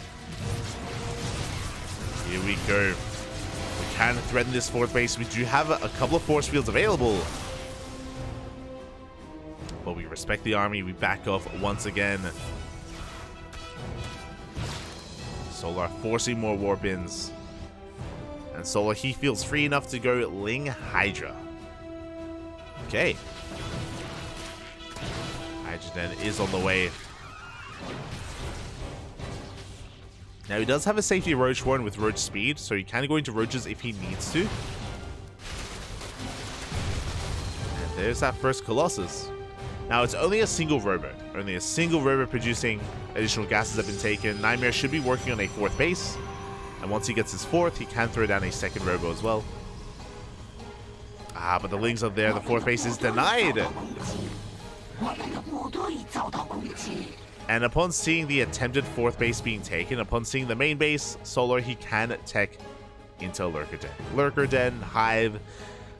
Here we go. We can threaten this fourth base. We do have a couple of force fields available. But we respect the army. We back off once again. Solar forcing more warp-ins. And Solar, he feels free enough to go Ling Hydra. Okay. Hydra then is on the way. Now he does have a safety Roach Warren with Roach Speed, so he can go into Roaches if he needs to. And there's that first Colossus. Now it's only a single robot. Only a single robot producing additional gases have been taken. Nightmare should be working on a fourth base. And once he gets his fourth, he can throw down a second robo as well. But the Lings are there. The fourth base is denied. And upon seeing the attempted fourth base being taken, upon seeing the main base, Solar, he can tech into Lurker Den. Lurker Den, Hive,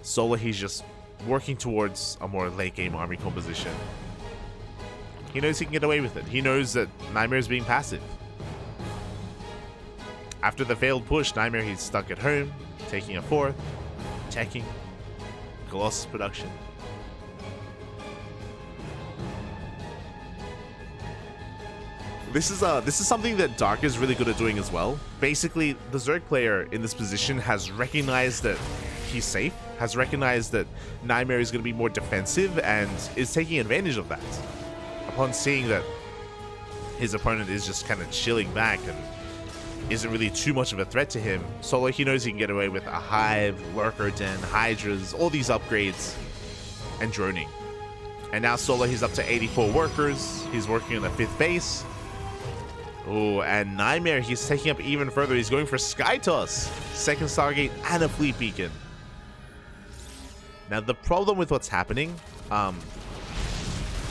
Solar, he's just working towards a more late game army composition. He knows he can get away with it. He knows that Nightmare is being passive. After the failed push, Nightmare, he's stuck at home, taking a fourth, teching, Colossus production. This is something that Dark is really good at doing as well. Basically, the Zerg player in this position has recognized that he's safe, has recognized that Nightmare is going to be more defensive, and is taking advantage of that. Upon seeing that his opponent is just kind of chilling back and isn't really too much of a threat to him, Solar, he knows he can get away with a Hive, Lurker Den, Hydras, all these upgrades, and droning. And now Solar, he's up to 84 workers. He's working on the fifth base. Oh, and Nightmare, he's taking up even further. He's going for Sky Toss, second Stargate, and a Fleet Beacon. Now, the problem with what's happening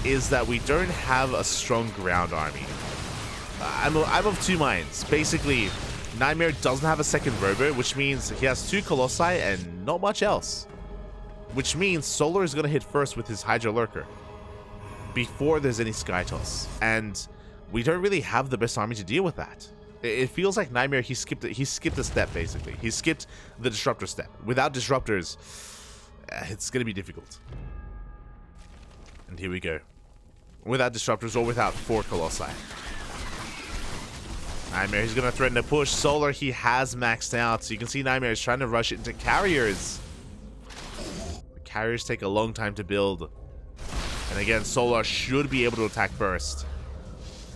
is that we don't have a strong ground army. I'm of two minds. Basically, Nightmare doesn't have a second robo, which means he has two Colossi and not much else. Which means Solar is going to hit first with his Hydra Lurker before there's any Sky Toss. And we don't really have the best army to deal with that. It feels like Nightmare, he skipped a step, basically. He skipped the Disruptor step. Without Disruptors, it's going to be difficult. And here we go. Without Disruptors or without 4 Colossi. Nightmare, he's going to threaten to push. Solar, he has maxed out. So you can see Nightmare is trying to rush it into Carriers. The Carriers take a long time to build. And again, Solar should be able to attack first.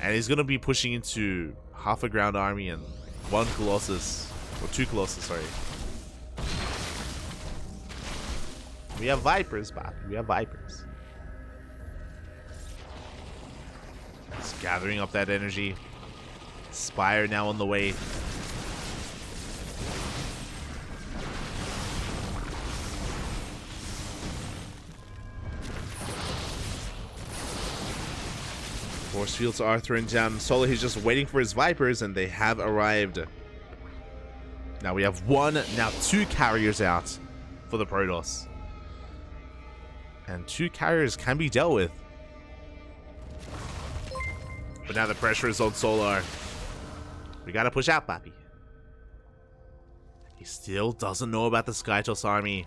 And he's going to be pushing into half a ground army and 1 Colossus. Or 2 Colossus, sorry. We have Vipers, Bobby. We have Vipers. Just gathering up that energy. Spire now on the way. Force fields are thrown down. Solar, he's just waiting for his Vipers, and they have arrived. Now we have 2 carriers out for the Protoss. And 2 carriers can be dealt with. But now the pressure is on Solar. We gotta push out, Papi. He still doesn't know about the Skytoss army.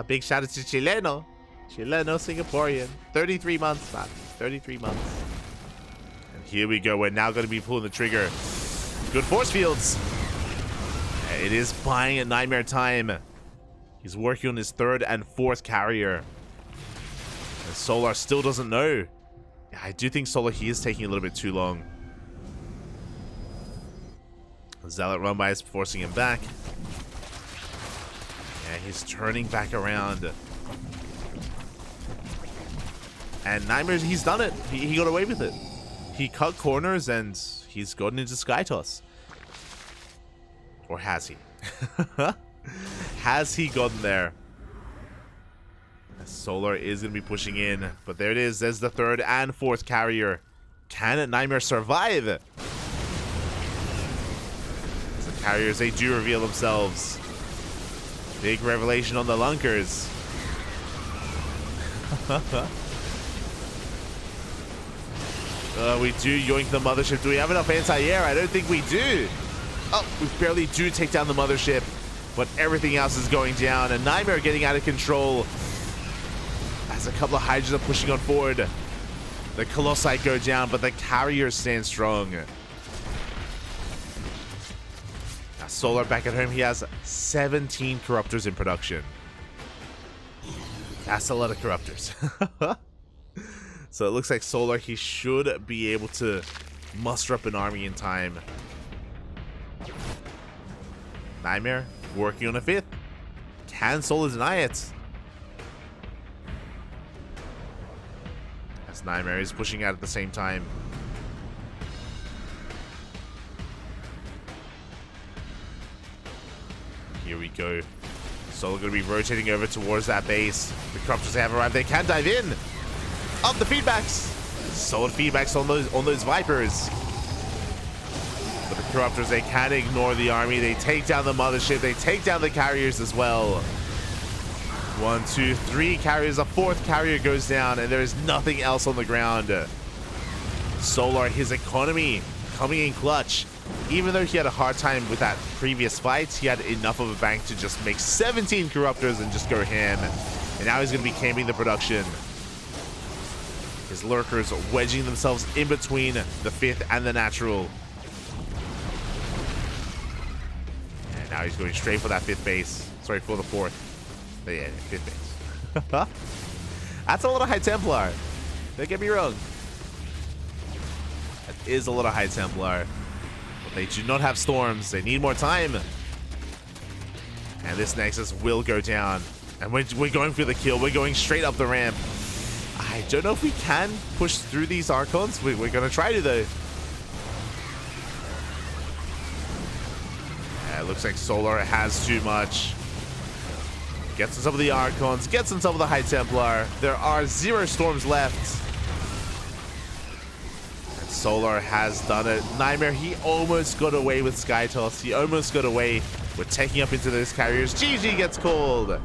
Big shout out to Chileno. Chileno Singaporean. 33 months, man. 33 months. And here we go. We're now going to be pulling the trigger. Good force fields. It is buying a Nightmare time. He's working on his 3rd and 4th carrier. And Solar still doesn't know. I do think Solar, he is taking a little bit too long. Zealot run by is forcing him back. Yeah, he's turning back around. And Nightmares, he's done it. He got away with it. He cut corners and he's gotten into Skytoss. Or has he? Has he gotten there? Solar is going to be pushing in. But there it is. There's the 3rd and 4th carrier. Can Nightmare survive? The carriers, they do reveal themselves. Big revelation on the Lunkers. We do yoink the mothership. Do we have enough anti-air? I don't think we do. Oh, we barely do take down the mothership. But everything else is going down. And Nightmare getting out of control. As a couple of Hydras are pushing on forward. The Colossi go down, but the carriers stand strong. Now Solar back at home. He has 17 Corruptors in production. That's a lot of Corruptors. So it looks like Solar, he should be able to muster up an army in time. Nightmare working on a 5th. Can Solar deny it? As Nightmare is pushing out at the same time. Here we go. Solar going to be rotating over towards that base. The Corruptors have arrived. They can dive in. Up the feedbacks. Solid feedbacks on those Vipers. But the Corruptors, they can't ignore the army. They take down the mothership. They take down the carriers as well. 1, 2, 3 carriers. A 4th carrier goes down, and there is nothing else on the ground. Solar, his economy coming in clutch. Even though he had a hard time with that previous fight, he had enough of a bank to just make 17 Corruptors and just go ham. And now he's going to be camping the production. His lurkers wedging themselves in between the 5th and the natural. And now he's going straight for that 5th base. Sorry, for the 4th. But yeah, 5th base. That's a lot of High Templar. Don't get me wrong. That is a lot of High Templar. But they do not have storms. They need more time. And this Nexus will go down. And we're going for the kill. We're going straight up the ramp. I don't know if we can push through these Archons. We're going to try to, though. Yeah, it looks like Solar has too much. Gets on some of the Archons. Gets on some of the High Templar. There are 0 storms left. And Solar has done it. Nightmare, he almost got away with Skytoss. He almost got away with taking up into those carriers. GG gets called.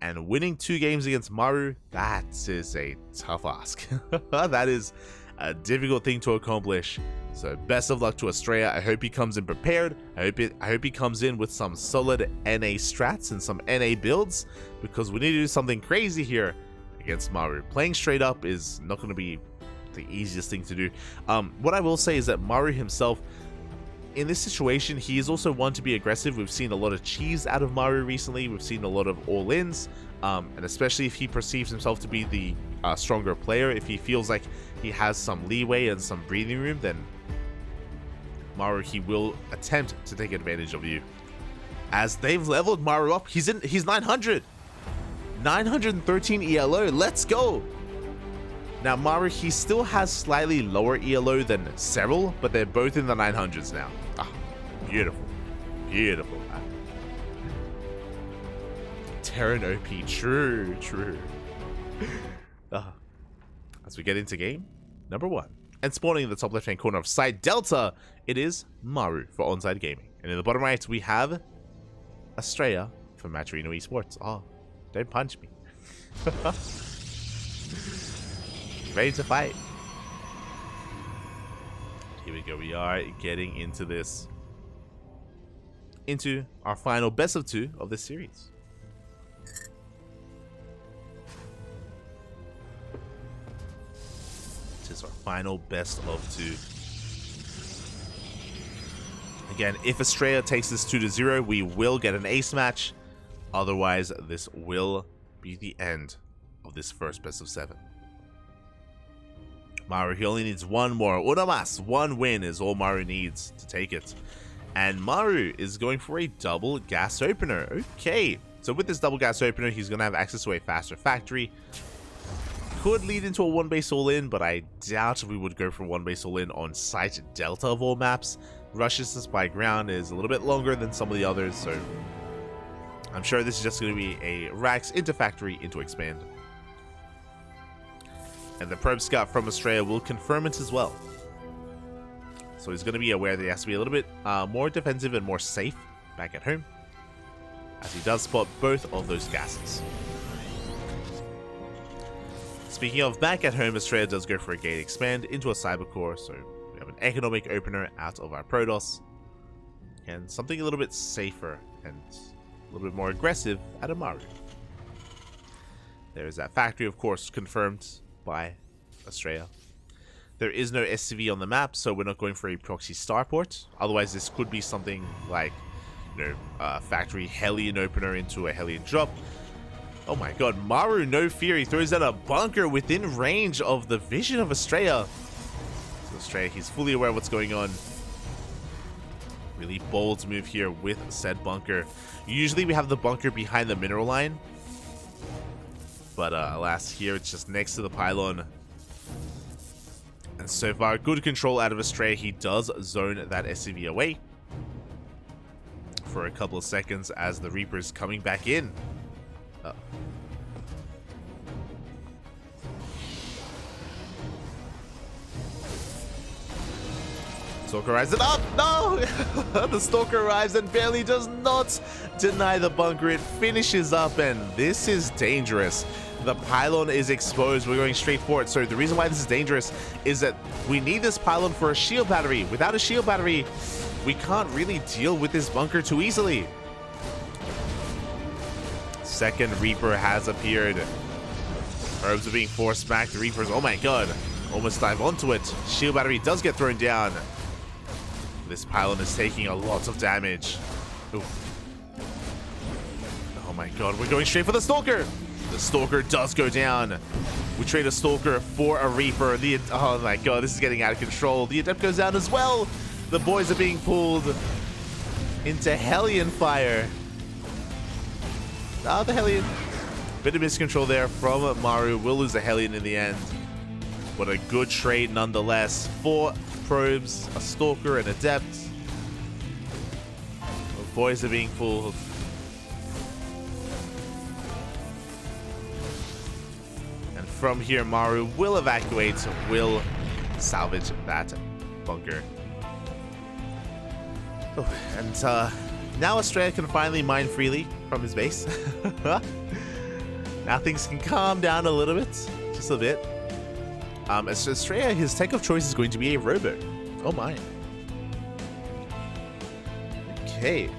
And winning 2 games against Maru, that is a tough ask. That is a difficult thing to accomplish. So best of luck to Astrea. I hope he comes in prepared. I hope he comes in with some solid NA strats and some NA builds, because we need to do something crazy here against Maru. Playing straight up is not going to be the easiest thing to do. What I will say is that Maru himself, in this situation, he is also one to be aggressive. We've seen a lot of cheese out of Maru recently. We've seen a lot of all-ins, and especially if he perceives himself to be the stronger player, if he feels like he has some leeway and some breathing room, then Maru, he will attempt to take advantage of you. As they've leveled Maru up, he's 900. 913 ELO. Let's go. Now, Maru, he still has slightly lower ELO than several, but they're both in the 900s now. Ah, beautiful. Beautiful. Terran OP. True, true. As we get into game number 1. And spawning in the top left-hand corner of side Delta, it is Maru for ONSYDE Gaming. And in the bottom right, we have Astrea for Matcherino Esports. Oh, don't punch me. Ready to fight. Here we go. We are getting into this. into our final best of 2 of this series. This is our final best of 2. Again, if Astrea takes this 2-0, we will get an ace match. Otherwise, this will be the end of this first best of 7. Maru, he only needs one more. Una más. One win is all Maru needs to take it. And Maru is going for a double gas opener. Okay. So with this double gas opener, he's going to have access to a faster factory. Could lead into a 1-base all-in, but I doubt we would go for 1-base all-in on site delta of all maps. Rush distance by ground is a little bit longer than some of the others, so I'm sure this is just going to be a Rax into factory into expand. And the probe scout from Astrea will confirm it as well. So he's going to be aware that he has to be a little bit more defensive and more safe back at home, as he does spot both of those gases. Speaking of back at home, Astrea does go for a gate expand into a cyber core, so we have an economic opener out of our Protoss, and something a little bit safer and a little bit more aggressive at a Maru. There is that factory, of course, confirmed by Astrea. There is no SCV on the map, so we're not going for a proxy starport. Otherwise, this could be something like, factory Hellion opener into a Hellion drop. Oh my god, Maru, no fear. He throws out a bunker within range of the vision of Astrea. So Astrea, he's fully aware of what's going on. Really bold move here with said bunker. Usually we have the bunker behind the mineral line, but alas, here it's just next to the pylon. And so far, good control out of Astrea. He does zone that SCV away for a couple of seconds as the Reaper is coming back in. Stalker arrives and up! No! The Stalker arrives and barely does not deny the bunker. It finishes up, and this is dangerous. The pylon is exposed. We're going straight for it. So the reason why this is dangerous is that we need this pylon for a shield battery. Without a shield battery, we can't really deal with this bunker too easily. Second Reaper has appeared. Herbs are being forced back. The Reapers, oh my god, almost dive onto it. Shield battery does get thrown down. This pylon is taking a lot of damage. Ooh. Oh my god, we're going straight for the Stalker. The Stalker does go down. We trade a Stalker for a Reaper. Oh my god, this is getting out of control. The Adept goes down as well. The boys are being pulled into Hellion fire. Ah, the Hellion. Bit of miscontrol there from Maru. Will lose the Hellion in the end. But a good trade nonetheless. 4 probes, a Stalker, an Adept. The boys are being pulled. And from here, Maru will evacuate, will salvage that bunker. Oh, and now Astrea can finally mine freely from his base. Now things can calm down a little bit, just a bit. As Astrea, his tech of choice is going to be a robo. Oh my. Okay.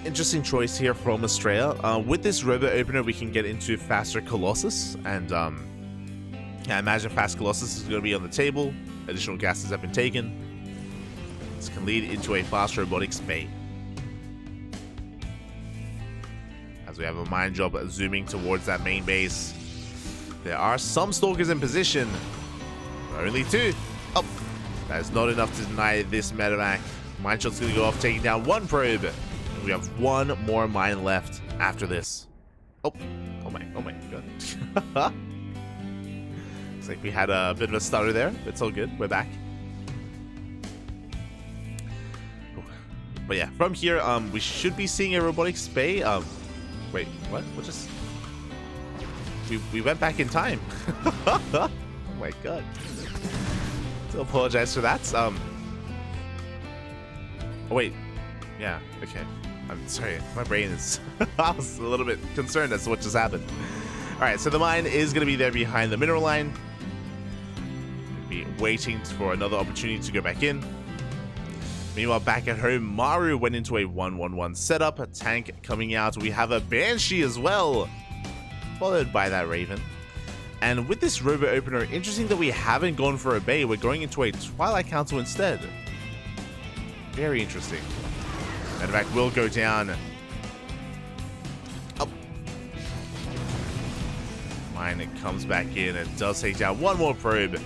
Interesting choice here from Astrea. With this robo opener, we can get into faster Colossus, and I imagine fast Colossus is going to be on the table. Additional gases have been taken. This can lead into a fast robotics bay. As we have a mine job zooming towards that main base. There are some Stalkers in position. Only 2. Oh, that is not enough to deny this medevac. Mine shot's going to go off, taking down 1 probe. And we have 1 more mine left after this. Oh my god. Looks like we had a bit of a stutter there. It's all good. We're back. But yeah, from here, we should be seeing a robotics bay. Wait, what? What just... We went back in time. Oh my god. So apologize for that. Oh wait. Yeah, okay. I'm sorry. My brain is... I was a little bit concerned as to what just happened. Alright, so the mine is going to be there behind the mineral line. Be waiting for another opportunity to go back in. Meanwhile, back at home, Maru went into a 1-1-1 setup, a tank coming out. We have a Banshee as well, followed by that Raven. And with this Robo Opener, interesting that we haven't gone for a Bay. We're going into a Twilight Council instead. Very interesting. And in fact, will go down. Up. Mine comes back in and does take down one more probe.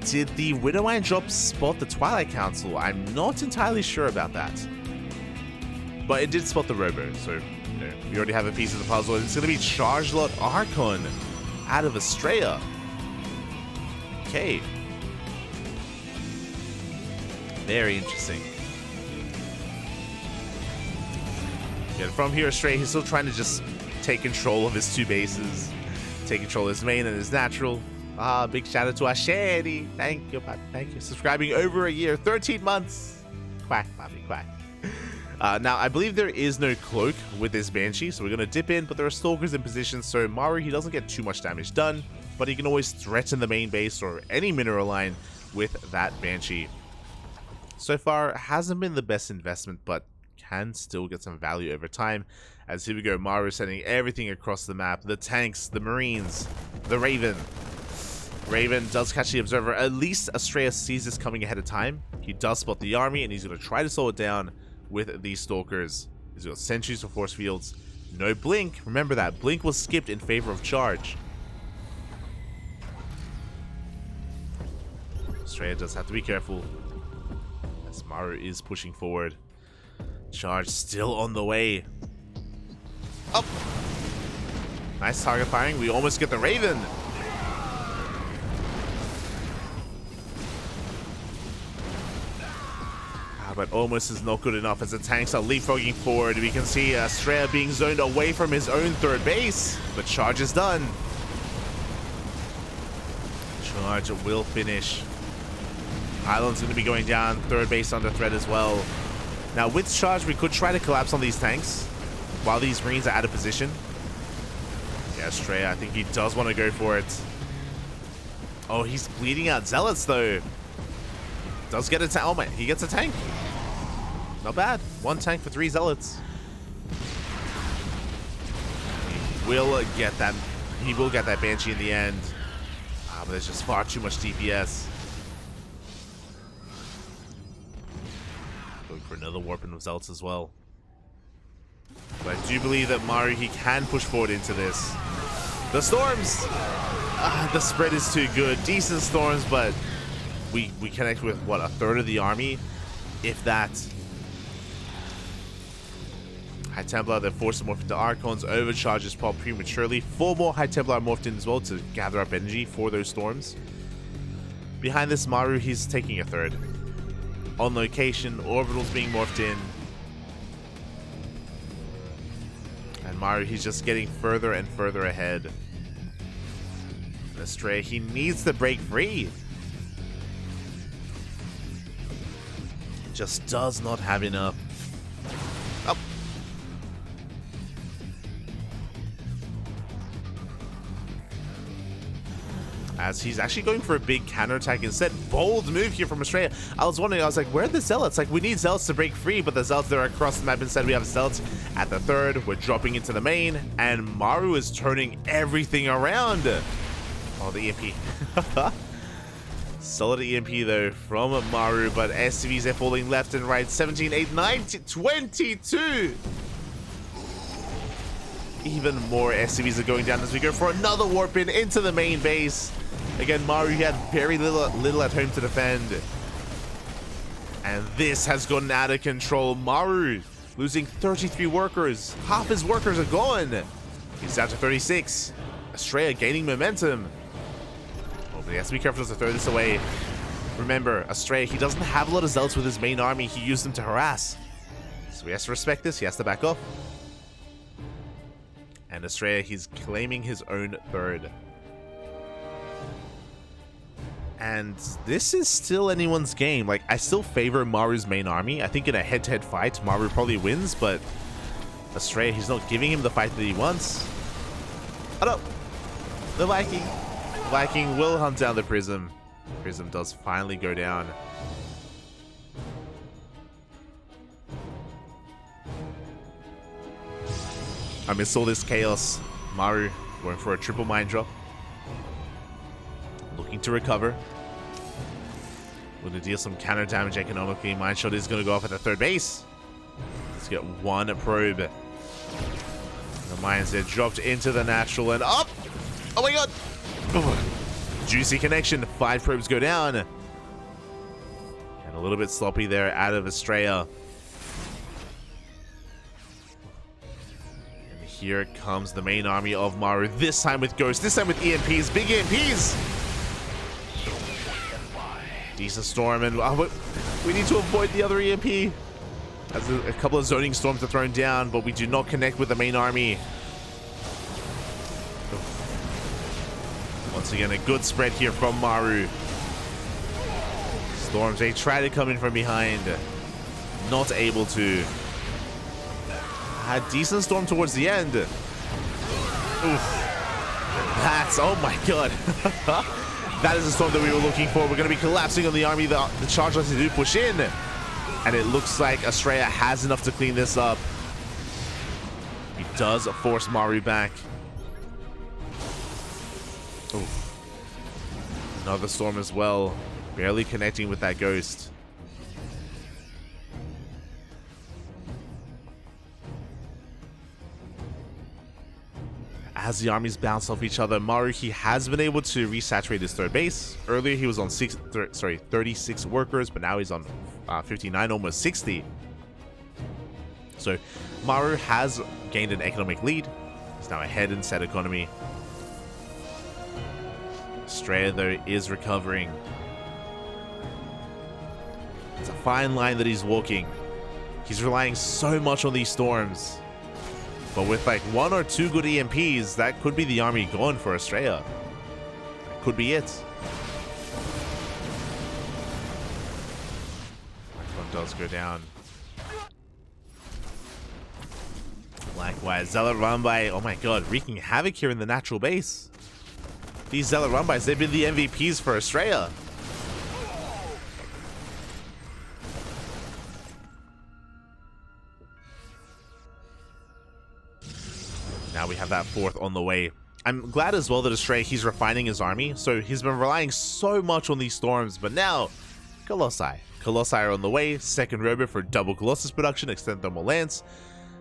Did the Widowmine drop spot the Twilight Council? I'm not entirely sure about that. But it did spot the Robo, so you know, we already have a piece of the puzzle. It's going to be Charge Lot Archon out of Astrea. Okay. Very interesting. Yeah, from here, Astrea, he's still trying to just take control of his two bases, take control of his main and his natural. Big shout out to Asheri. Thank you, Bobby. Thank you. Subscribing over a year, 13 months. Quack, Bobby, quack. Now, I believe there is no cloak with this Banshee, so we're going to dip in, but there are Stalkers in position, so Maru, he doesn't get too much damage done, but he can always threaten the main base or any mineral line with that Banshee. So far, hasn't been the best investment, but can still get some value over time. As here we go, Maru sending everything across the map. The tanks, the Marines, the Raven. Raven does catch the Observer. At least Astrea sees this coming ahead of time. He does spot the army, and he's going to try to slow it down with these Stalkers. He's got sentries for force fields. No blink. Remember that. Blink was skipped in favor of charge. Astrea does have to be careful, as Maru is pushing forward. Charge still on the way. Up. Nice target firing. We almost get the Raven. But almost is not good enough as the tanks are leapfrogging forward. We can see Astrea being zoned away from his own third base. But charge is done. Charge will finish. Island's going to be going down. Third base under threat as well. Now with charge, we could try to collapse on these tanks while these Marines are out of position. Yeah, Astrea, I think he does want to go for it. Oh, he's bleeding out Zealots though. Does get a tank. Oh man, he gets a tank. Not bad. One tank for 3 Zealots. He will get that. He will get that Banshee in the end. But there's just far too much DPS. Going for another warping of Zealots as well. But I do believe that Maru, he can push forward into this. The storms. The spread is too good. Decent storms, but we connect with what, a third of the army, if that. High Templar, they're forced to morph into Archons. Overcharges pop prematurely. 4 more High Templar are morphed in as well to gather up energy for those storms. Behind this, Maru, he's taking a third. On location, Orbitals being morphed in. And Maru, he's just getting further and further ahead. Astrea, he needs to break free. Just does not have enough. Oh. As he's actually going for a big counterattack instead. Bold move here from Astrea. I was wondering, I was like, where are the Zealots? Like, we need Zealots to break free, but the Zealots, they're across the map. Instead, we have Zealots at the third. We're dropping into the main, and Maru is turning everything around. Oh, the EMP. Solid EMP though from Maru, but SCVs are falling left and right. 17, 8, 19, 22. Even more SCVs are going down as we go for another warp in into the main base. Again, Maru, he had very little at home to defend. And this has gotten out of control. Maru losing 33 workers. Half his workers are gone. He's down to 36. Astrea gaining momentum. But he has to be careful to throw this away. Remember, Astrea, he doesn't have a lot of Zealots with his main army. He used them to harass. So he has to respect this. He has to back off. And Astrea, he's claiming his own third. And this is still anyone's game. Like, I still favor Maru's main army. I think in a head-to-head fight, Maru probably wins, but Astrea, he's not giving him the fight that he wants. Oh no! The Viking! Viking will hunt down the Prism. Prism does finally go down. Amidst all this chaos, Maru going for a triple mine drop. Looking to recover. Looking to deal some counter damage economically. Mine shot is going to go off at the third base. Let's get one probe. The mines there dropped into the natural and up. Oh my god. Juicy connection. 5 probes go down. And a little bit sloppy there out of Astrea. And here comes the main army of Maru. This time with Ghost. This time with EMPs. Big EMPs. Decent storm. And we need to avoid the other EMP. As a couple of zoning storms are thrown down, but we do not connect with the main army. Once again, a good spread here from Maru. Storms, they try to come in from behind. Not able to. A decent storm towards the end. Oof. That's, oh my god. That is the storm that we were looking for. We're going to be collapsing on the army. The charge lets do push in. And it looks like Astrea has enough to clean this up. He does force Maru back. Ooh. Another storm as well. Barely connecting with that ghost. As the armies bounce off each other, Maru, he has been able to resaturate his third base. Earlier he was on 36 workers, but now he's on 59, almost 60. So Maru has gained an economic lead. He's now ahead in set economy. Astrea, though, is recovering. It's a fine line that he's walking. He's relying so much on these storms. But with like 1 or 2 good EMPs, that could be the army gone for Astrea. That could be it. One does go down. Likewise, Zealot Rambai, oh my god, wreaking havoc here in the natural base. These Zealot Rambais, they've been the MVPs for Astrea. Now we have that 4th on the way. I'm glad as well that Astrea, he's refining his army. So he's been relying so much on these storms, but now Colossi. Colossi are on the way. 2nd robo for double Colossus production, extend thermal lance.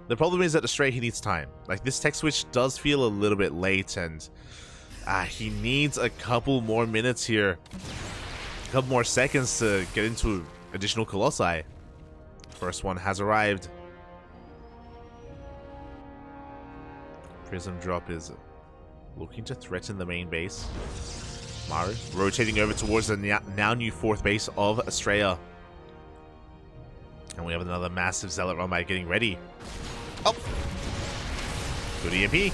The problem is that Astrea, he needs time. Like, this tech switch does feel a little bit late, and he needs a couple more minutes here. A couple more seconds to get into additional Colossi. First one has arrived. Prism drop is looking to threaten the main base. Maru rotating over towards the now new 4th base of Astrea. And we have another massive Zealot Rambai getting ready. Oh! Good EMP.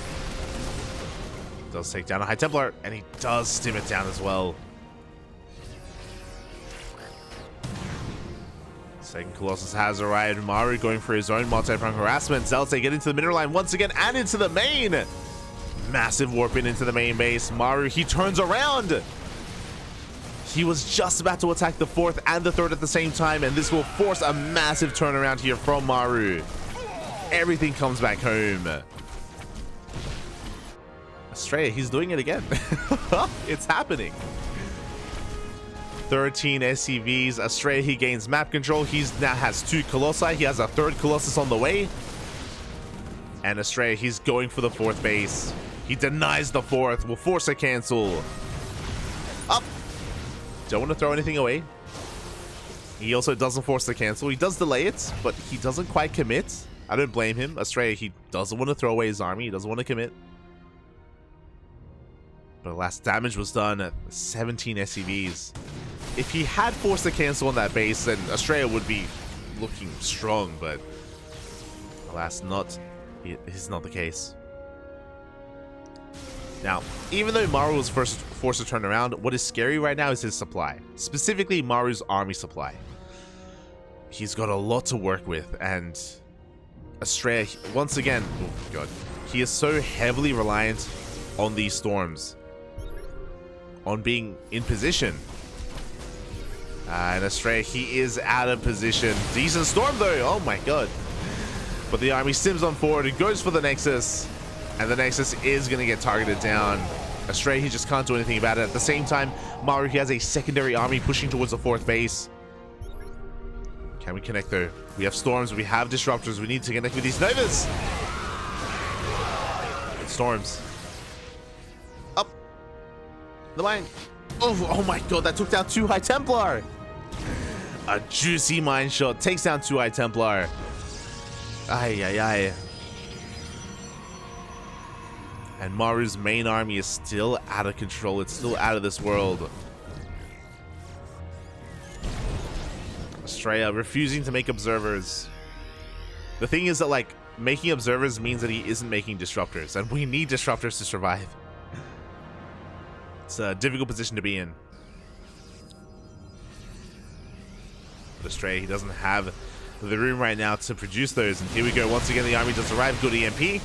Does take down a High Templar, and he does stim it down as well. 2nd Colossus has arrived. Maru going for his own multi-pronged harassment. Zealots, they get into the middle line once again and into the main. Massive warp in into the main base. Maru, he turns around. He was just about to attack the 4th and the 3rd at the same time, and this will force a massive turnaround here from Maru. Everything comes back home. Astrea, he's doing it again. It's happening. 13 SCVs. Astrea, he gains map control. He now has 2 Colossi. He has a 3rd Colossus on the way. And Astrea, he's going for the 4th base. He denies the 4th. Will force a cancel. Up. Don't want to throw anything away. He also doesn't force the cancel. He does delay it, but he doesn't quite commit. I don't blame him. Astrea, he doesn't want to throw away his army. He doesn't want to commit. But last damage was done at 17 SCVs. If he had forced the cancel on that base, then Astrea would be looking strong, but alas, it is not the case. Now, even though Maru was first forced to turn around, what is scary right now is his supply. Specifically, Maru's army supply. He's got a lot to work with, and Astrea, once again, oh god, he is so heavily reliant on these storms, on being in position. And Astrea, he is out of position. Decent storm though, oh my god. But the army sims on forward and goes for the Nexus. And the Nexus is going to get targeted down. Astrea, he just can't do anything about it. At the same time, Maru, he has a secondary army pushing towards the 4th base. Can we connect though? We have Storms, we have Disruptors. We need to connect with these Novas. Storms. Up. The mine. Oh my god, that took down 2 High Templar. A juicy mine shot takes down 2 High Templar. Ay. And Maru's main army is still out of control. It's still out of this world. Astrea refusing to make observers. The thing is that, like, making observers means that he isn't making disruptors, and we need disruptors to survive. It's a difficult position to be in. But Astrea, he doesn't have the room right now to produce those. And here we go. Once again, the army does arrive. Good EMP.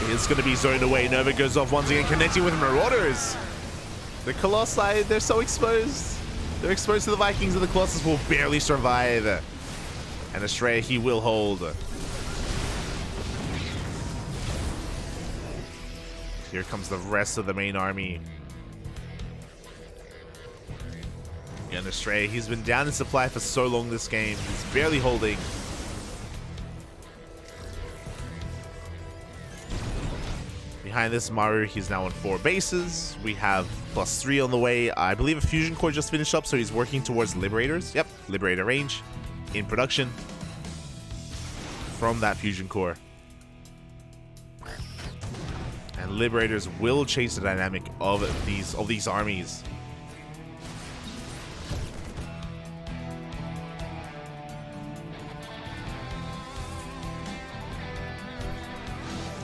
It's going to be zoned away. Nova goes off once again, connecting with Marauders. The Colossi, they're so exposed. They're exposed to the Vikings, and the Colossus will barely survive. And Astrea, he will hold. Here comes the rest of the main army. And Astrea, he's been down in supply for so long this game. He's barely holding. Behind this, Maru, he's now on 4 bases. We have +3 on the way. I believe a fusion core just finished up, so he's working towards Liberators. Yep, Liberator range in production from that fusion core. And Liberators will change the dynamic of these armies.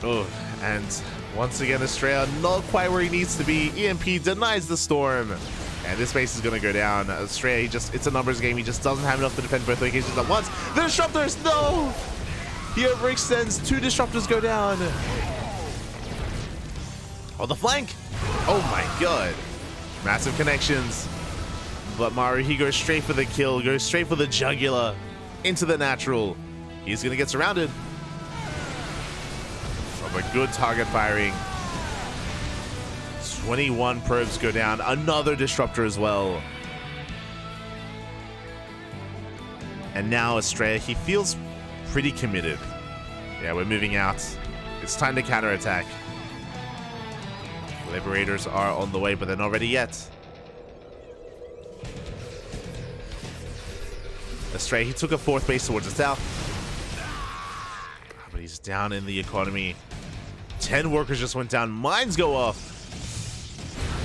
Oh, and once again, Astrea not quite where he needs to be. EMP denies the storm. And this base is going to go down. Astrea, it's a numbers game. He just doesn't have enough to defend both locations at once. The Disruptors, no! He overextends. 2 Disruptors go down. On the flank. Oh my god. Massive connections. But Maru, he goes straight for the kill. Goes straight for the jugular. Into the natural. He's going to get surrounded. A good target firing. 21 probes go down. Another disruptor as well. And now Astrea, he feels pretty committed. Yeah, we're moving out. It's time to counterattack. Liberators are on the way, but they're not ready yet. Astrea, he took a 4th base towards the south. But he's down in the economy. 10 workers just went down. Mines go off.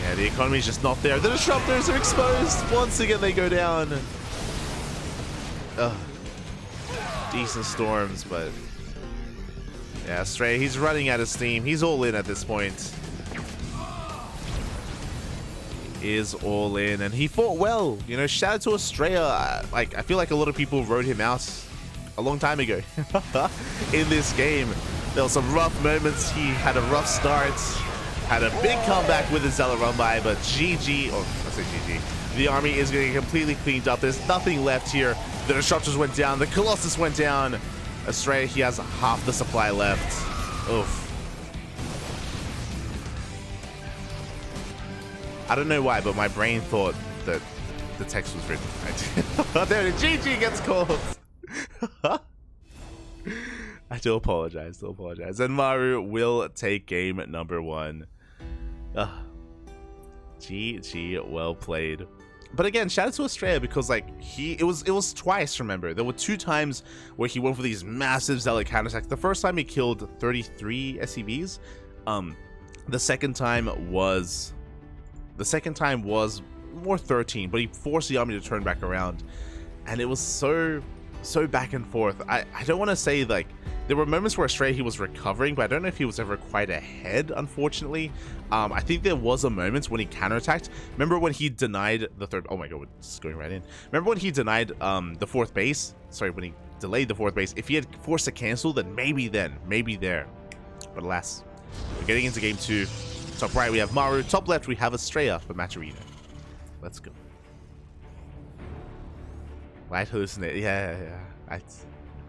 Yeah, the economy's just not there. The Disruptors are exposed. Once again, they go down. Ugh. Decent storms, but... yeah, Astrea, he's running out of steam. He's all in at this point. He is all in, and he fought well. You know, shout out to Astrea. Like, I feel like a lot of people wrote him out a long time ago in this game. There were some rough moments. He had a rough start, had a big comeback with his Zealot run by, but GG, or I say GG, the army is getting completely cleaned up. There's nothing left here. The Disruptors went down, the Colossus went down. Astrea, he has half the supply left. Oof. I don't know why, but my brain thought that the text was written right. There it is. GG gets called. I do apologize, And Maru will take game number 1. GG, well played. But again, shout out to Astrea because like it was twice, remember. There were 2 times where he went for these massive Zealot counterattacks. The first time he killed 33 SCVs. The second time was more 13, but he forced the army to turn back around. And it was so back and forth. I don't want to say like there were moments where Astrea he was recovering, but I don't know if he was ever quite ahead, unfortunately. I think there was a moment when he counterattacked. Remember when he denied the 3rd? Oh my god, it's going right in. Remember when he denied the 4th base? Sorry, when he delayed the 4th base. If he had forced a cancel, then maybe there. But alas, we're getting into game 2. Top right we have Maru. Top left we have Astrea for Matcherino. Let's go. Light hallucinate. Yeah.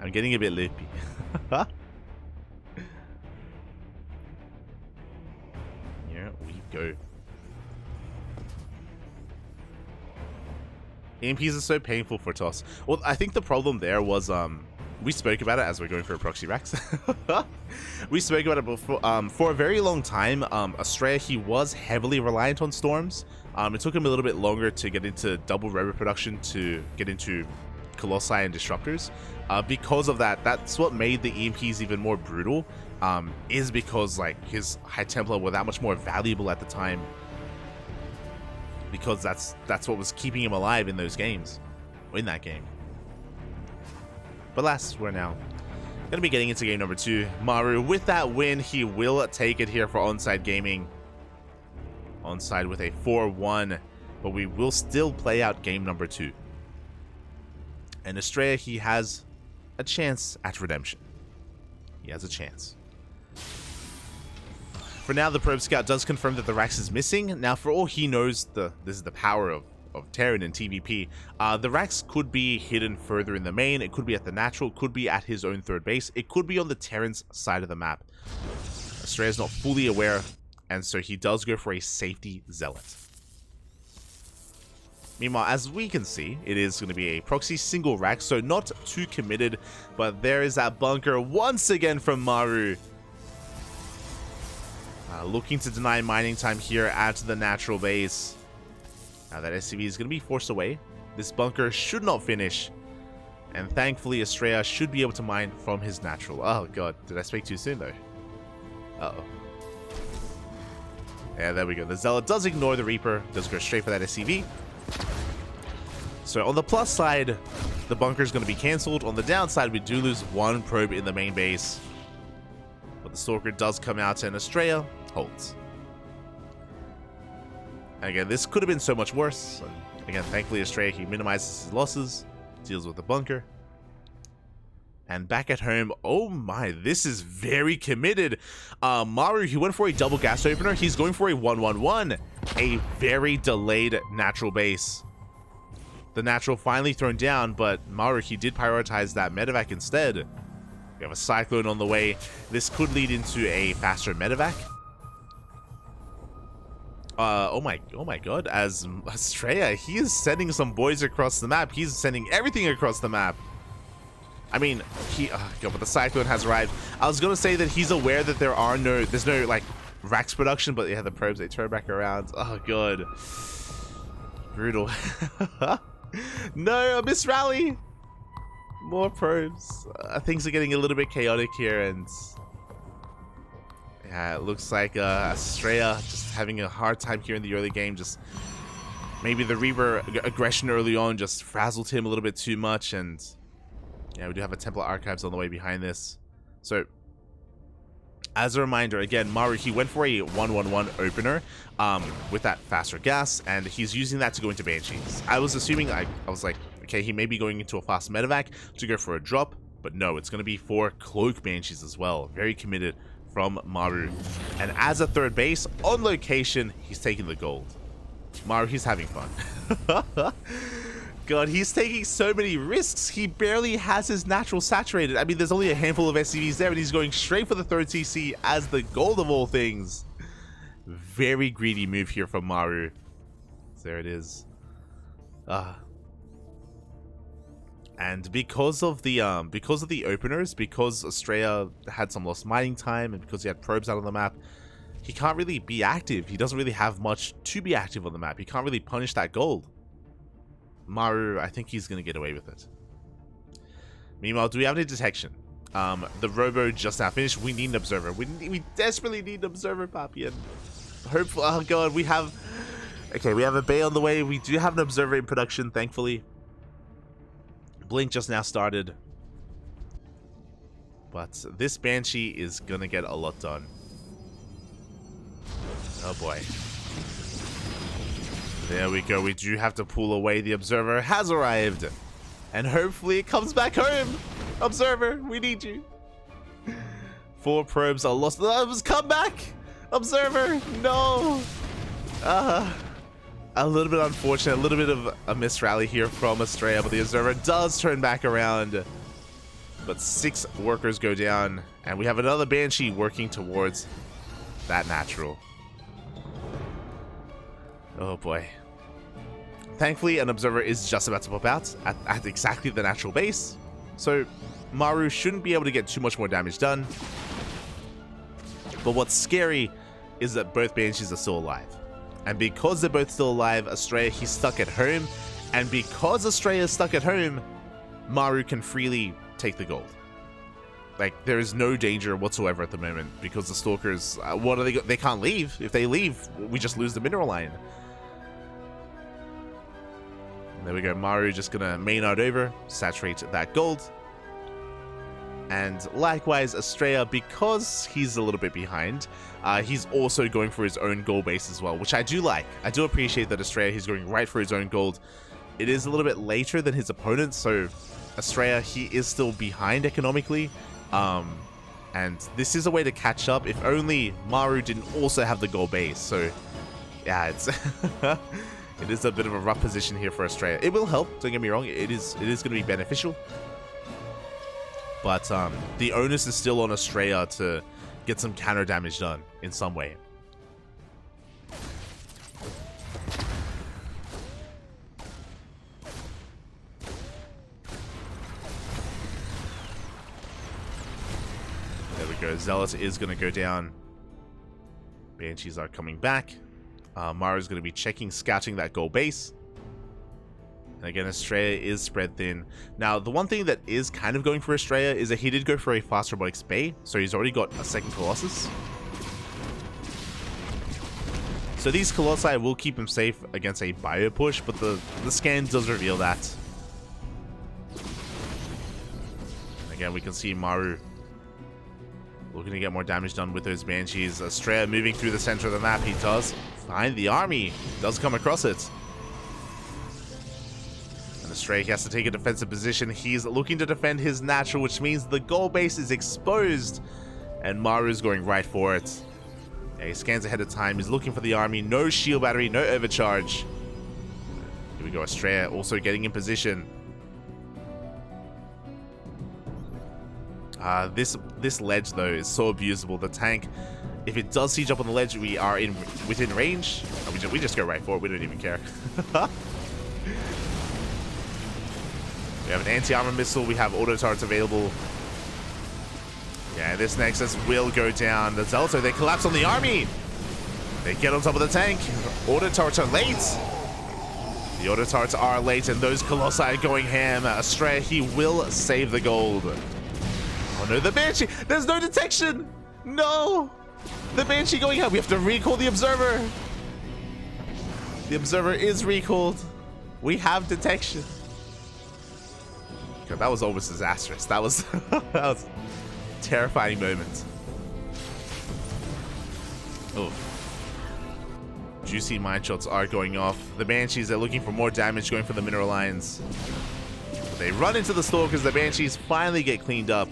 I'm getting a bit loopy. Here we go. EMPs are so painful for Toss. Well, I think the problem there was we spoke about it as we're going for a proxy Rax. We spoke about it before. For a very long time, Astrea, he was heavily reliant on storms. It took him a little bit longer to get into double robo production, to get into Colossi and Disruptors. Because of that, that's what made the EMPs even more brutal, is because like his High Templar were that much more valuable at the time. Because that's what was keeping him alive in those games, in that game. But last, we're now going to be getting into game number 2. Maru, with that win, he will take it here for ONSYDE Gaming. ONSYDE with a 4-1, but we will still play out game number 2. And Astrea, he has a chance at redemption. He has a chance. For now, the Probe Scout does confirm that the Rax is missing. Now, for all he knows, this is the power of Terran and TVP. The Rax could be hidden further in the main. It could be at the natural. It could be at his own third base. It could be on the Terran's side of the map. Astrea is not fully aware, and so he does go for a safety Zealot. Meanwhile, as we can see, it is going to be a proxy single Rax, so not too committed, but there is that bunker once again from Maru. Looking to deny mining time here at the natural base. Now that SCV is going to be forced away. This bunker should not finish. And thankfully, Astrea should be able to mine from his natural. Oh god, did I speak too soon though? Uh-oh. Yeah, there we go. The Zealot does ignore the Reaper. Does go straight for that SCV. So on the plus side, the bunker is going to be cancelled. On the downside, we do lose one probe in the main base. But the Stalker does come out and Astrea holds. And again, this could have been so much worse. Again, thankfully, Astrea, he minimizes his losses, deals with the bunker. And back at home, oh my, this is very committed. Maru, he went for a double gas opener. He's going for a 1-1-1, a very delayed natural base. The natural finally thrown down, but Maru, he did prioritize that medevac instead. We have a Cyclone on the way. This could lead into a faster medevac. Oh my god, as Astrea, he is sending some boys across the map. He's sending everything across the map. I mean, but the Cyclone has arrived. I was gonna say that he's aware that there's no like Rax production, but yeah, the probes, they turn back around. Oh god. Brutal. No, a miss rally. More probes. Things are getting a little bit chaotic here, and yeah, it looks like Astrea just having a hard time here in the early game. Just maybe the Reaper aggression early on just frazzled him a little bit too much, and yeah, we do have a Templar Archives on the way behind this. So as a reminder, again, Maru, he went for a 1-1-1 opener with that faster gas, and he's using that to go into Banshees. I was assuming, I was like, okay, he may be going into a fast medevac to go for a drop, but no, it's going to be for Cloak Banshees as well. Very committed from Maru. And as a third base, on location, he's taking the gold. Maru, he's having fun. God, he's taking so many risks. He barely has his natural saturated. I mean, there's only a handful of SCVs there, and he's going straight for the third CC as the gold of all things. Very greedy move here from Maru. There it is. And because of the openers, because Astrea had some lost mining time, and because he had probes out on the map, he can't really be active. He doesn't really have much to be active on the map. He can't really punish that gold. Maru, I think he's going to get away with it. Meanwhile, do we have any detection? The robo just now finished. We need an observer. We desperately need an observer, Papi. And hopefully, oh god, we have a bay on the way. We do have an observer in production, thankfully. Blink just now started. But this Banshee is going to get a lot done. Oh boy. There we go. We do have to pull away. The observer has arrived. And hopefully it comes back home. Observer, we need you. 4 probes are lost. Come back. Observer, no. a little bit unfortunate, a little bit of a misrally here from Astrea, but the Observer does turn back around. But 6 workers go down, and we have another Banshee working towards that natural. Oh boy. Thankfully, an Observer is just about to pop out at exactly the natural base, so Maru shouldn't be able to get too much more damage done. But what's scary is that both Banshees are still alive. And because they're both still alive, Astrea, he's stuck at home. And because Astrea is stuck at home, Maru can freely take the gold. Like, there is no danger whatsoever at the moment because the Stalkers, what are they can't leave. If they leave, we just lose the mineral line. And there we go. Maru just gonna main out over, saturate that gold. And likewise, Astrea, because he's a little bit behind, he's also going for his own gold base as well, which I do like. I do appreciate that Astrea, he's going right for his own gold. It is a little bit later than his opponent, so Astrea, he is still behind economically. And this is a way to catch up if only Maru didn't also have the gold base. So, yeah, it's it is a bit of a rough position here for Astrea. It will help, don't get me wrong, it is going to be beneficial. But the onus is still on Astrea to get some counter damage done in some way. There we go. Zealot is going to go down. Banshees are coming back. Maru's going to be checking, scouting that gold base. And again, Astrea is spread thin. Now, the one thing that is kind of going for Astrea is that he did go for a fast robotics bay, so he's already got a second Colossus. So these Colossi will keep him safe against a bio push, but the scan does reveal that. And again, we can see Maru looking to get more damage done with those Banshees. Astrea moving through the center of the map. He does find the army, does come across it. Astrea, he has to take a defensive position. He's looking to defend his natural, which means the gold base is exposed. And Maru's going right for it. Yeah, he scans ahead of time. He's looking for the army. No shield battery, no overcharge. Here we go, Astrea also getting in position. This ledge, though, is so abusable. The tank, if it does siege up on the ledge, we are within range. We just go right for it. We don't even care. We have an anti-armor missile. We have auto turrets available. Yeah, this Nexus will go down. The Zelto, they collapse on the army. They get on top of the tank. Auto turrets are late. The auto turrets are late, and those Colossi are going ham. Astrea, he will save the gold. Oh no, the Banshee. There's no detection. No. The Banshee going ham. We have to recall the Observer. The Observer is recalled. We have detection. God, that was almost disastrous. That was that was a terrifying moment. Oh. Juicy mine shots are going off. The Banshees are looking for more damage, going for the mineral lines. They run into the Stalkers. The Banshees finally get cleaned up.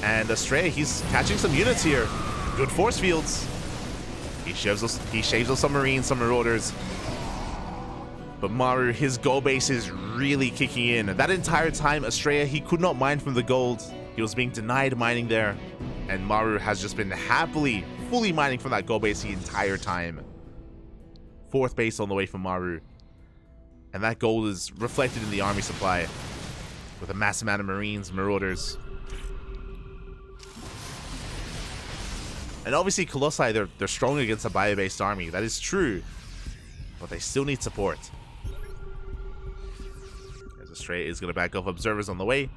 And Astrea, he's catching some units here. Good force fields. He shaves us some Marines, some Marauders. But Maru, his gold base is really kicking in. That entire time, Astrea, he could not mine from the gold. He was being denied mining there. And Maru has just been happily, fully mining from that gold base the entire time. 4th base on the way for Maru. And that gold is reflected in the army supply. With a massive amount of Marines, Marauders. And obviously, Colossi, they're strong against a bio-based army. That is true. But they still need support. Astrea is going to back off. Observers on the way.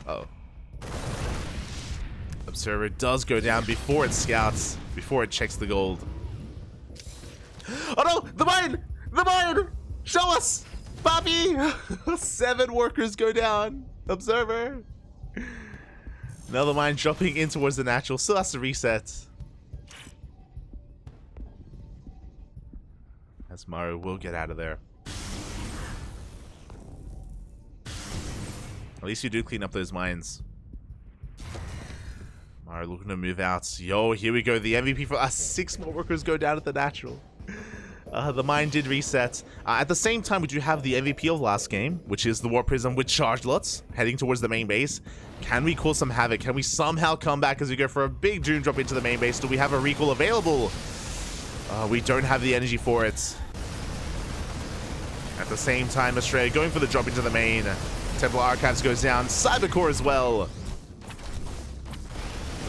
Uh oh. Observer does go down before it scouts, before it checks the gold. Oh no! The mine! The mine! Show us! Bobby! 7 workers go down. Observer. Now the mine dropping in towards the natural. Still has to reset. As Maru will get out of there. At least you do clean up those mines. Maru looking to move out. Yo, here we go. The MVP for us. 6 more workers go down at the natural. The mine did reset. At the same time, we do have the MVP of last game, which is the Warp Prism with charged lots, heading towards the main base. Can we cause some havoc? Can we somehow come back as we go for a big Doom drop into the main base? Do we have a recall available? We don't have the energy for it. At the same time, Astrea going for the drop into the main. Templar Archives goes down. Cybercore as well.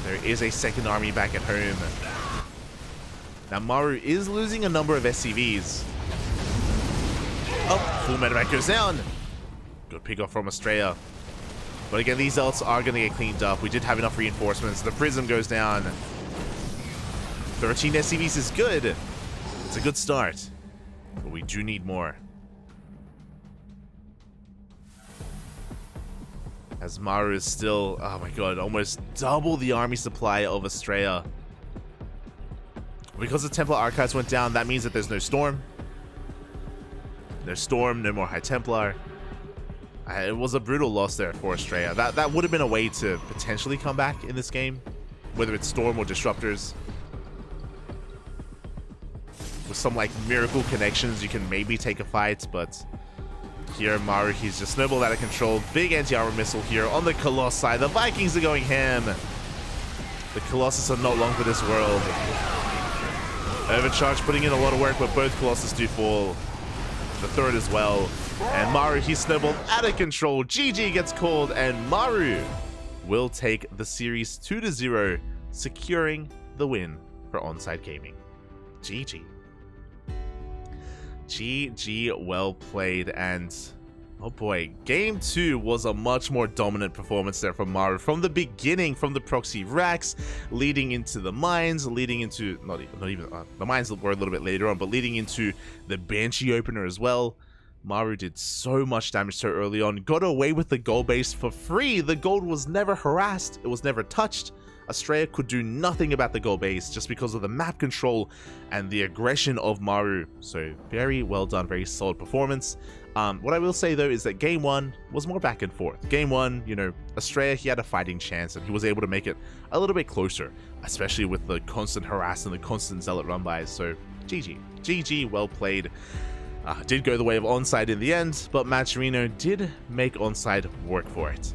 There is a second army back at home. Now, Maru is losing a number of SCVs. Oh, full medevac goes down. Good pick off from Astrea. But again, these ults are going to get cleaned up. We did have enough reinforcements. The Prism goes down. 13 SCVs is good. It's a good start. But we do need more. As Maru is still, oh my god, almost double the army supply of Astrea. Because the Templar Archives went down, that means that there's no Storm. No Storm, no more High Templar. It was a brutal loss there for Astrea. That would have been a way to potentially come back in this game, whether it's Storm or Disruptors. With some like miracle connections, you can maybe take a fight, but here Maru, he's just snowballed out of control. Big anti-armor missile here on the Colossus side. The Vikings are going ham. The Colossus are not long for this world. Overcharge putting in a lot of work, but both Colossus do fall. The third as well. And Maru, he's snowballed out of control. GG gets called, and Maru will take the series 2-0, securing the win for ONSYDE Gaming. GG. GG, well played, and oh boy, game 2 was a much more dominant performance there from Maru. From the beginning, from the proxy racks, leading into the mines, leading into, not even the mines were a little bit later on, but leading into the Banshee opener as well. Maru did so much damage so early on, got away with the gold base for free. The gold was never harassed, it was never touched. Astrea could do nothing about the gold base just because of the map control and the aggression of Maru. So very well done, very solid performance. What I will say though is that game 1 was more back and forth. Game 1, you know, Astrea, he had a fighting chance and he was able to make it a little bit closer, especially with the constant harass and the constant zealot run-bys. So GG. GG, well played. Did go the way of ONSYDE in the end, but Matcherino did make ONSYDE work for it.